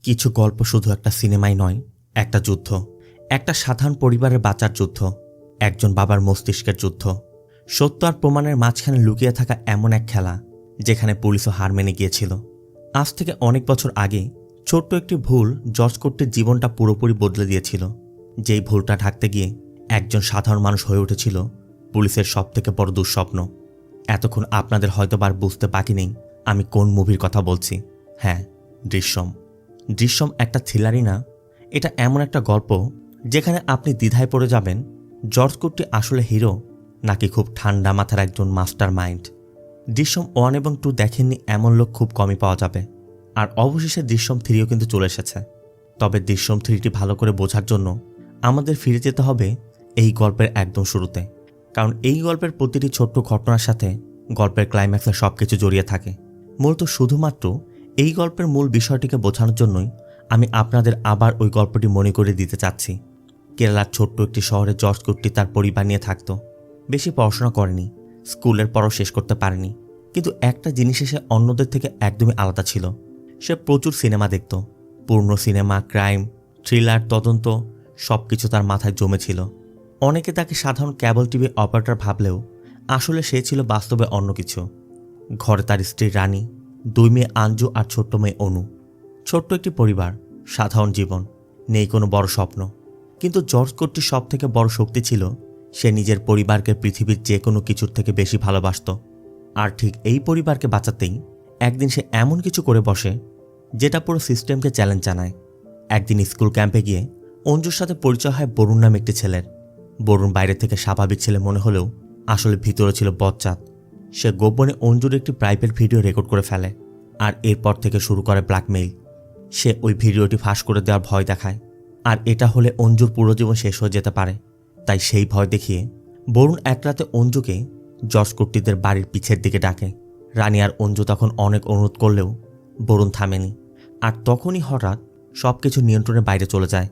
কিছু গল্প শুধু একটা সিনেমাই নয়, একটা যুদ্ধ। একটা সাধারণ পরিবারের বাঁচার যুদ্ধ, একজন বাবার মস্তিষ্কের যুদ্ধ। সত্য আর প্রমাণের মাঝখানে লুকিয়ে থাকা এমন এক খেলা যেখানে পুলিশও হার মেনে গিয়েছিল। আজ থেকে অনেক বছর আগে ছোট্ট একটি ভুল জর্জ কোর্টের জীবনটা পুরোপুরি বদলে দিয়েছিল। যেই ভুলটা ঢাকতে গিয়ে একজন সাধারণ মানুষ হয়ে উঠেছিল পুলিশের সবথেকে বড় দুঃস্বপ্ন। এতক্ষণ আপনাদের হয়তোবার বুঝতে বাকি নেই আমি কোন মুভির কথা বলছি। হ্যাঁ, দৃশ্যম। দৃশ্যম একটা থ্রিলারই না, এটা এমন একটা গল্প যেখানে আপনি দ্বিধায় পড়ে যাবেন জর্জ কোর্টি আসলে হিরো নাকি খুব ঠান্ডা মাথার একজন মাস্টার মাইন্ড। দৃশ্যম 1 এবং 2 দেখেননি এমন লোক খুব কমই পাওয়া যাবে। আর অবশেষে দৃশ্যম 3ও কিন্তু চলে এসেছে। তবে দৃশ্যম 3টি ভালো করে বোঝার জন্য আমাদের ফিরে যেতে হবে এই গল্পের একদম শুরুতে, কারণ এই গল্পের প্রতিটি ছোট্ট ঘটনার সাথে গল্পের ক্লাইম্যাক্সে সবকিছু জড়িয়ে থাকে। মূলত শুধুমাত্র এই গল্পের মূল বিষয়টিকে বোঝানোর জন্যই আমি আপনাদের আবার ওই গল্পটি মনে করে দিতে চাচ্ছি। কেরালার ছোট্ট একটি শহরে জর্জ কোর্টি তার পরিবার নিয়ে থাকত। বেশি পড়াশোনা করেনি, স্কুলের পরও শেষ করতে পারেনি, কিন্তু একটা জিনিসে সে অন্যদের থেকে একদমই আলাদা ছিল। সে প্রচুর সিনেমা দেখত। পূর্ণ সিনেমা, ক্রাইম, থ্রিলার, তদন্ত সবকিছু তার মাথায় জমেছিল। অনেকে তাকে সাধারণ ক্যাবল টিভি অপারেটর ভাবলেও আসলে সে ছিল বাস্তবে অন্য কিছু। ঘরে তার স্ত্রী রানী, 2 মেয়ে আঞ্জু আর ছোট্ট মেয়ে অনু। ছোট্ট একটি পরিবার, সাধারণ জীবন, নেই কোনো বড় স্বপ্ন। কিন্তু জর্জ কোর্টির সব থেকে বড় শক্তি ছিল সে নিজের পরিবারকে পৃথিবীর যে কোনো কিছুর থেকে বেশি ভালোবাসত। আর ঠিক এই পরিবারকে বাঁচাতেই একদিন সে এমন কিছু করে বসে যেটা পুরো সিস্টেমকে চ্যালেঞ্জ জানায়। একদিন স্কুল ক্যাম্পে গিয়ে অঞ্জুর সাথে পরিচয় হয় বরুণ নামে একটি ছেলের। বরুণ বাইরে থেকে স্বাভাবিক ছেলে মনে হলেও আসলে ভিতরে ছিল বজ্জাত। সে গোপনে অঞ্জুর একটি প্রাইভেট ভিডিও রেকর্ড করে ফেলে, আর এরপর থেকে শুরু করে ব্ল্যাকমেইল। সে ওই ভিডিওটি ফাঁস করে দেওয়ার ভয় দেখায়, আর এটা হলে অঞ্জুর পুরো জীবন শেষ হয়ে যেতে পারে। তাই সেই ভয় দেখিয়ে বরুণ এক রাতে অঞ্জুকে জর্জ কোর্টিদের বাড়ির পিছের দিকে ডাকে। রানী আর অঞ্জু তখন অনেক অনুরোধ করলেও বরুণ থামেনি। আর তখনই হঠাৎ সবকিছু নিয়ন্ত্রণের বাইরে চলে যায়।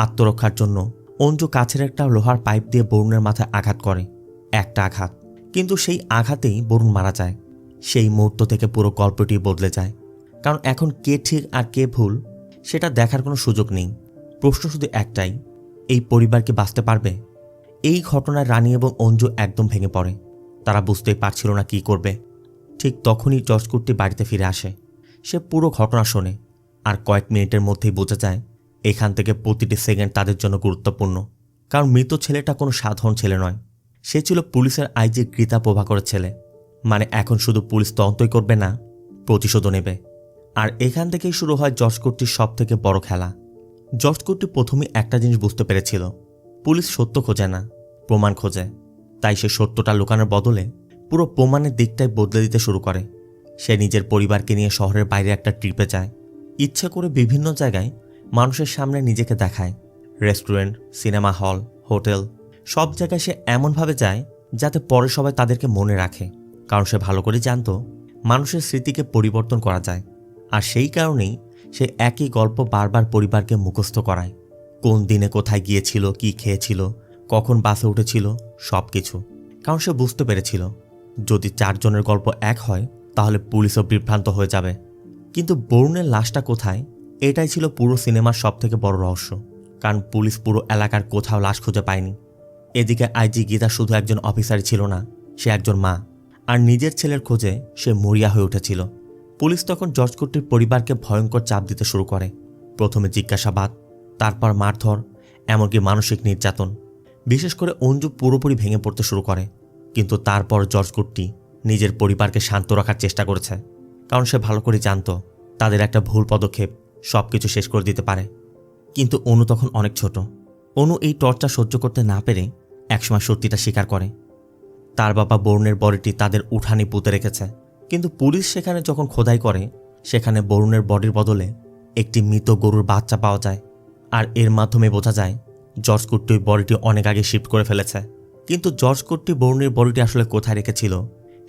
আত্মরক্ষার জন্য অঞ্জু কাছের একটা লোহার পাইপ দিয়ে বরুণের মাথায় আঘাত করে। একটা আঘাত, কিন্তু সেই আঘাতেই বরুণ মারা যায়। সেই মুহূর্ত থেকে পুরো গল্পটি বদলে যায়, কারণ এখন কে ঠিক আর কে ভুল সেটা দেখার কোনো সুযোগ নেই। প্রশ্ন শুধু একটাই, এই পরিবার কি বাঁচতে পারবে? এই ঘটনায় রানী এবং অঞ্জু একদম ভেঙে পড়ে। তারা বুঝতেই পারছিল না কি করবে। ঠিক তখনই জর্জ কোর্টি বাড়িতে ফিরে আসে। সে পুরো ঘটনা শোনে, আর কয়েক মিনিটের মধ্যেই বোঝা যায় এখান থেকে প্রতিটি সেকেন্ড তাদের জন্য গুরুত্বপূর্ণ। কারণ মৃত ছেলেটা কোনো সাধারণ ছেলে নয়, সে ছিল পুলিশের আইজি গীতা প্রভাকরের ছেলে। মানে এখন শুধু পুলিশ তদন্তই করবে না, প্রতিশোধও নেবে। আর এখান থেকেই শুরু হয় জর্জ কোর্টির সব থেকে বড় খেলা। জর্জ কোর্টি প্রথমে একটা জিনিস বুঝতে পেরেছিল, পুলিশ সত্য খোঁজে না, প্রমাণ খোঁজে। তাই সে সত্যটা লুকানোর বদলে পুরো প্রমাণের দিকটাই বদলে দিতে শুরু করে। সে নিজের পরিবারকে নিয়ে শহরের বাইরে একটা ট্রিপে যায়। ইচ্ছে করে বিভিন্ন জায়গায় মানুষের সামনে নিজেকে দেখায়। রেস্টুরেন্ট, সিনেমা হল, হোটেল, সব জায়গায় সে এমনভাবে যায় যাতে পরে সবাই তাদেরকে মনে রাখে। কারণ সে ভালো করে জানত মানুষের স্মৃতিকে পরিবর্তন করা যায়। আর সেই কারণেই সে একই গল্প বারবার পরিবারকে মুখস্থ করায়। কোন দিনে কোথায় গিয়েছিল, কি খেয়েছিল, কখন বাসে উঠেছিল, সব কিছু। কারণ সে বুঝতে পেরেছিল যদি 4 জনের গল্প এক হয় তাহলে পুলিশও বিভ্রান্ত হয়ে যাবে। কিন্তু বরুণের লাশটা কোথায়, এটাই ছিল পুরো সিনেমার সব থেকে বড় রহস্য। কারণ পুলিশ পুরো এলাকার কোথাও লাশ খুঁজে পায়নি। এদিকে আইজি গীতা শুধু একজন অফিসারই ছিল না, সে একজন মা। আর নিজের ছেলের খোঁজে সে মরিয়া হয়ে উঠেছিল। পুলিশ তখন জর্জ কোর্টির পরিবারকে ভয়ঙ্কর চাপ দিতে শুরু করে। প্রথমে জিজ্ঞাসাবাদ, তারপর মারধর, এমনকি মানসিক নির্যাতন। বিশেষ করে অঞ্জু পুরোপুরি ভেঙে পড়তে শুরু করে। কিন্তু তারপর জর্জ কোর্টি নিজের পরিবারকে শান্ত রাখার চেষ্টা করেছে, কারণ সে ভালো করে জানত তাদের একটা ভুল পদক্ষেপ সবকিছু শেষ করে দিতে পারে। কিন্তু অনু তখন অনেক ছোট। অনু এই টর্চার সহ্য করতে না পেরে একসময় সত্যিটা স্বীকার করে। তার বাবা বরুণের বডিটি তাদের উঠানে পুঁতে রেখেছে। কিন্তু পুলিশ সেখানে যখন খোদাই করে, সেখানে বরুণের বডির বদলে একটি মৃত গরুর বাচ্চা পাওয়া যায়। আর এর মাধ্যমে বোঝা যায় জর্জ কোর্টি ওই বডিটি অনেক আগে শিফট করে ফেলেছে। কিন্তু জর্জ কোর্টি বরুণের বডিটি আসলে কোথায় রেখেছিল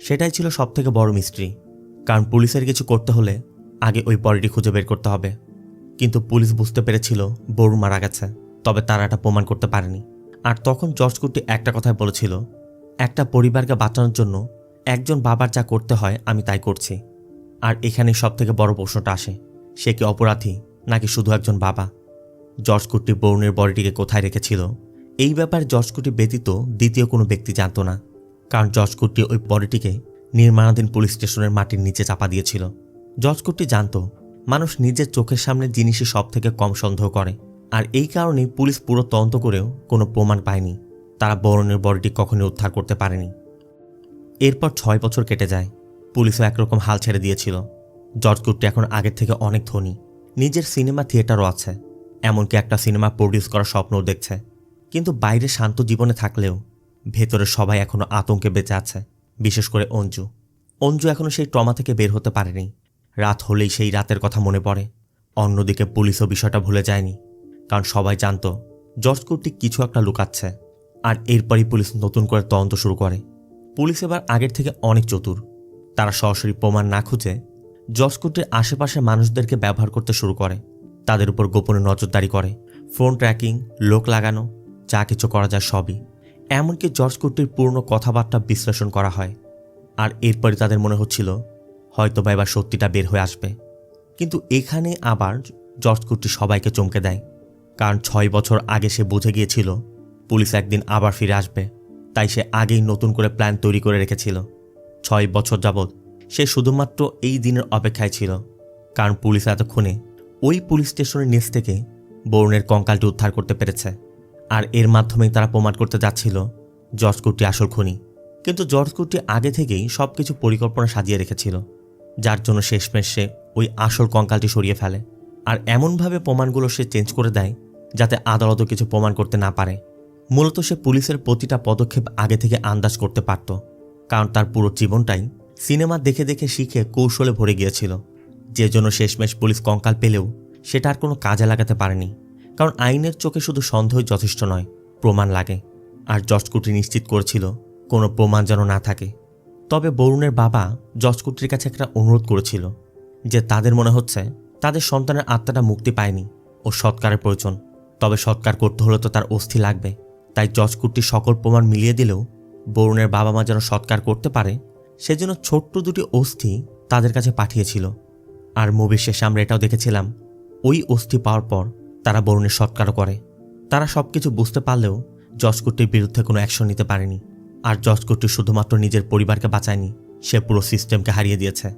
সেটাই ছিল সবথেকে বড় মিস্ট্রি। কারণ পুলিশের কিছু করতে হলে আগে ওই বডিটি খুঁজে বের করতে হবে। কিন্তু পুলিশ বুঝতে পেরেছিল বরুণ মারা গেছে, তবে তারা এটা প্রমাণ করতে পারেনি। আর তখন জর্জ কোর্টি একটা কথাই বলেছিল, একটা পরিবারকে বাঁচানোর জন্য একজন বাবার যা করতে হয় আমি তাই করছি। আর এখানে সবথেকে বড় প্রশ্নটা আসে, সে কি অপরাধী নাকি শুধু একজন বাবা? জর্জ কুট্টি বরুণের বডিটিকে কোথায় রেখেছিল এই ব্যাপারে জর্জ কুট্টি ব্যতীত দ্বিতীয় কোনো ব্যক্তি জানত না, কারণ জর্জ কুট্টি ওই বডিটিকে নির্মাণাধীন পুলিশ স্টেশনের মাটির নিচে চাপা দিয়েছিল। জর্জ কুট্টি জানত মানুষ নিজের চোখের সামনে জিনিসই সব থেকে কম সন্দেহ করে, আর এই কারণেই পুলিশ পুরো তদন্ত করেও কোনো প্রমাণ পায়নি। তারা বরুণের বডিটি কখনোই উদ্ধার করতে পারেনি। এরপর 6 বছর কেটে যায়। পুলিশও একরকম হাল ছেড়ে দিয়েছিল। জর্জ কুট্টি এখন আগের থেকে অনেক ধনী, নিজের সিনেমা থিয়েটারও আছে, এমনকি একটা সিনেমা প্রডিউস করার স্বপ্নও দেখছে। কিন্তু বাইরে শান্ত জীবনে থাকলেও ভেতরে সবাই এখনো আতঙ্কে বেঁচে আছে, বিশেষ করে অঞ্জু। অঞ্জু এখনো সেই ট্রমা থেকে বের হতে পারেনি। রাত হলেই সেই রাতের কথা মনে পড়ে। অন্যদিকে পুলিশও বিষয়টা ভুলে যায়নি, কারণ সবাই জানত জর্জ কুট্টি কিছু একটা লুকাচ্ছে। আর এরপরই পুলিশ নতুন করে তদন্ত শুরু করে। পুলিশ এবার আগের থেকে অনেক চতুর। তারা সরাসরি প্রমাণ না খুঁজে জর্জ কুট্টির আশেপাশের মানুষদেরকে ব্যবহার করতে শুরু করে। তাদের উপর গোপনে নজরদারি করে, ফোন ট্র্যাকিং, লোক লাগানো, যা কিছু করা যায় সবই। এমনকি জর্জ কুট্টির পূর্ণ কথাবার্তা বিশ্লেষণ করা হয়। আর এরপরই তাদের মনে হচ্ছিল হয়তোবা এবার সত্যিটা বের হয়ে আসবে। কিন্তু এখানে আবার জর্জ কুট্টি সবাইকে চমকে দেয়, কারণ 6 বছর আগে সে বুঝে গিয়েছিল পুলিশ একদিন আবার ফিরে আসবে। তাই সে আগেই নতুন করে প্ল্যান তৈরি করে রেখেছিল। 6 বছর যাবৎ সে শুধুমাত্র এই দিনের অপেক্ষায় ছিল, কারণ পুলিশ এতক্ষণে ওই পুলিশ স্টেশনের নিচ থেকে বরুণের কঙ্কালটি উদ্ধার করতে পেরেছে। আর এর মাধ্যমেই তারা প্রমাণ করতে যাচ্ছিল জর্জ কুট্টি আসল খুনি। কিন্তু জর্জ কুট্টি আগে থেকেই সবকিছু পরিকল্পনা সাজিয়ে রেখেছিল, যার জন্য শেষমেশ সে ওই আসল কঙ্কালটি সরিয়ে ফেলে। আর এমনভাবে প্রমাণগুলো সে চেঞ্জ করে দেয় যাতে আদালতও কিছু প্রমাণ করতে না পারে। মূলত সে পুলিশের প্রতিটা পদক্ষেপ আগে থেকে আন্দাজ করতে পারত, কারণ তার পুরো জীবনটাই সিনেমা দেখে দেখে শিখে কৌশলে ভরে গিয়েছিল। যে জন্য শেষমেশ পুলিশ কঙ্কাল পেলেও সেটা আর কোনো কাজে লাগাতে পারেনি, কারণ আইনের চোখে শুধু সন্দেহই যথেষ্ট নয়, প্রমাণ লাগে। আর জর্জ কুট্টি নিশ্চিত করেছিল কোনো প্রমাণ যেন না থাকে। তবে বরুণের বাবা জর্জ কুট্টির কাছে একটা অনুরোধ করেছিল যে তাদের মনে হচ্ছে তাদের সন্তানের আত্মাটা মুক্তি পায়নি ও সৎকারের প্রয়োজন। তবে সৎকার করতে হলে তো তার অস্থি লাগবে। তাই জর্জ কুট্টি সকল প্রমাণ মিলিয়ে দিলেও বরুণের বাবা মা যেন সৎকার করতে পারে সেজন্য ছোট্ট দুটি অস্থি তাদের কাছে পাঠিয়েছিল। আর মুভির শেষে আমরা এটাও দেখেছিলাম ওই অস্থি পাওয়ার পর তারা বরুণের সৎকারও করে। তারা সবকিছু বুঝতে পারলেও জর্জ কুট্টির বিরুদ্ধে কোনো অ্যাকশন নিতে পারেনি। আর জর্জ কুট্টি শুধুমাত্র নিজের পরিবারকে বাঁচায়নি, সে পুরো সিস্টেমকে হারিয়ে দিয়েছে।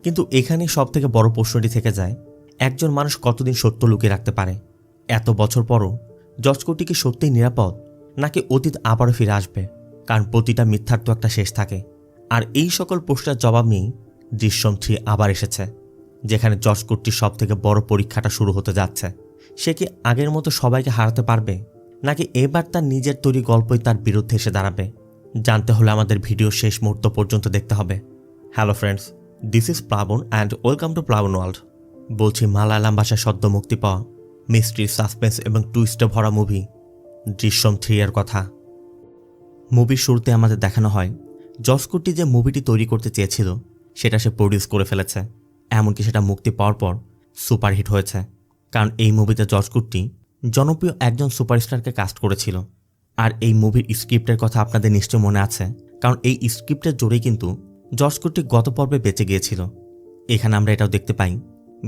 কিন্তু এখানেই সব থেকে বড় প্রশ্নটি থেকে যায়, একজন মানুষ কতদিন সত্য লুকিয়ে রাখতে পারে? এত বছর পরও জর্জ কুট্টি কি সত্যিই নিরাপদ, নাকি অতীত আবারও ফিরে আসবে? কারণ প্রতিটা মিথ্যার তো একটা শেষ থাকে। আর এই সকল প্রশ্নের জবাব নিয়েই দৃশ্যম 3 আবার এসেছে, যেখানে জর্জ কুট্টির সব থেকে বড় পরীক্ষাটা শুরু হতে যাচ্ছে। সে কি আগের মতো সবাইকে হারাতে পারবে, নাকি এবার তার নিজের তৈরি গল্পই তার বিরুদ্ধে এসে দাঁড়াবে? জানতে হলে আমাদের ভিডিও শেষ মুহূর্ত পর্যন্ত দেখতে হবে। হ্যালো ফ্রেন্ডস, দিস ইজ প্লাবন অ্যান্ড ওয়েলকাম টু প্লাবন ওয়ার্ল্ড। বলছি মালায়ালাম ভাষায় সদ্য মুক্তি পাওয়া মিস্ট্রি, সাসপেন্স এবং টুইস্টে ভরা মুভি দৃশ্যম 3 এর কথা। মুভির শুরুতে আমাদের দেখানো হয় জর্জ কুট্টি যে মুভিটি তৈরি করতে চেয়েছিল সেটা সে প্রডিউস করে ফেলেছে। এমনকি সেটা মুক্তি পাওয়ার পর সুপারহিট হয়েছে, কারণ এই মুভিতে জর্জ কুট্টি জনপ্রিয় একজন সুপারস্টারকে কাস্ট করেছিল। আর এই মুভির স্ক্রিপ্টের কথা আপনাদের নিশ্চয় মনে আছে, কারণ এই স্ক্রিপ্টের জোরেই কিন্তু জর্জ কুট্টি গত পর্বে বেঁচে গিয়েছিল। এখানে আমরা এটাও দেখতে পাই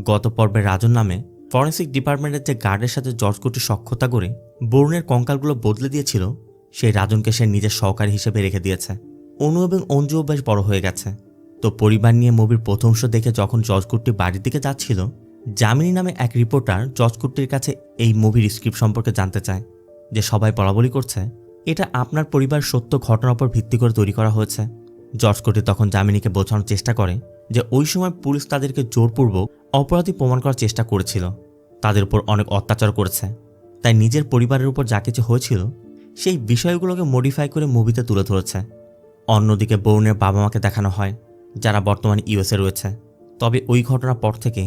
গত পর্বে রাজন নামে ফরেন্সিক ডিপার্টমেন্টের যে গার্ডের সাথে জর্জ কুট্টি সখ্যতা করে বরুণের কঙ্কালগুলো বদলে দিয়েছিল, সেই রাজনকে সে নিজের সহকারী হিসেবে রেখে দিয়েছে। অনু এবং অঞ্জুও বেশ বড় হয়ে গেছে। তো পরিবার নিয়ে মুভির প্রথম শো দেখে যখন জর্জ কুট্টি বাড়ির দিকে যাচ্ছিল, জামিনী নামে এক রিপোর্টার জর্জ কুট্টির কাছে এই মুভির স্ক্রিপ্ট সম্পর্কে জানতে চায়, যে সবাই বলাবলি করছে এটা আপনার পরিবার সত্য ঘটনার উপর ভিত্তি করে তৈরি করা হয়েছে। জর্জ কুট্টি তখন জামিনীকে বোঝানোর চেষ্টা করে যে ওই সময় পুলিশ তাদেরকে জোরপূর্বক অপরাধী প্রমাণ করার চেষ্টা করেছিল, তাদের উপর অনেক অত্যাচার করেছে। তাই নিজের পরিবারের উপর যা কিছু হয়েছিল সেই বিষয়গুলোকে মডিফাই করে মুভিতে তুলে ধরেছে। অন্যদিকে বরুণের বাবা মাকে দেখানো হয়, যারা বর্তমানে ইউএসএ রয়েছে। তবে ওই ঘটনার পর থেকে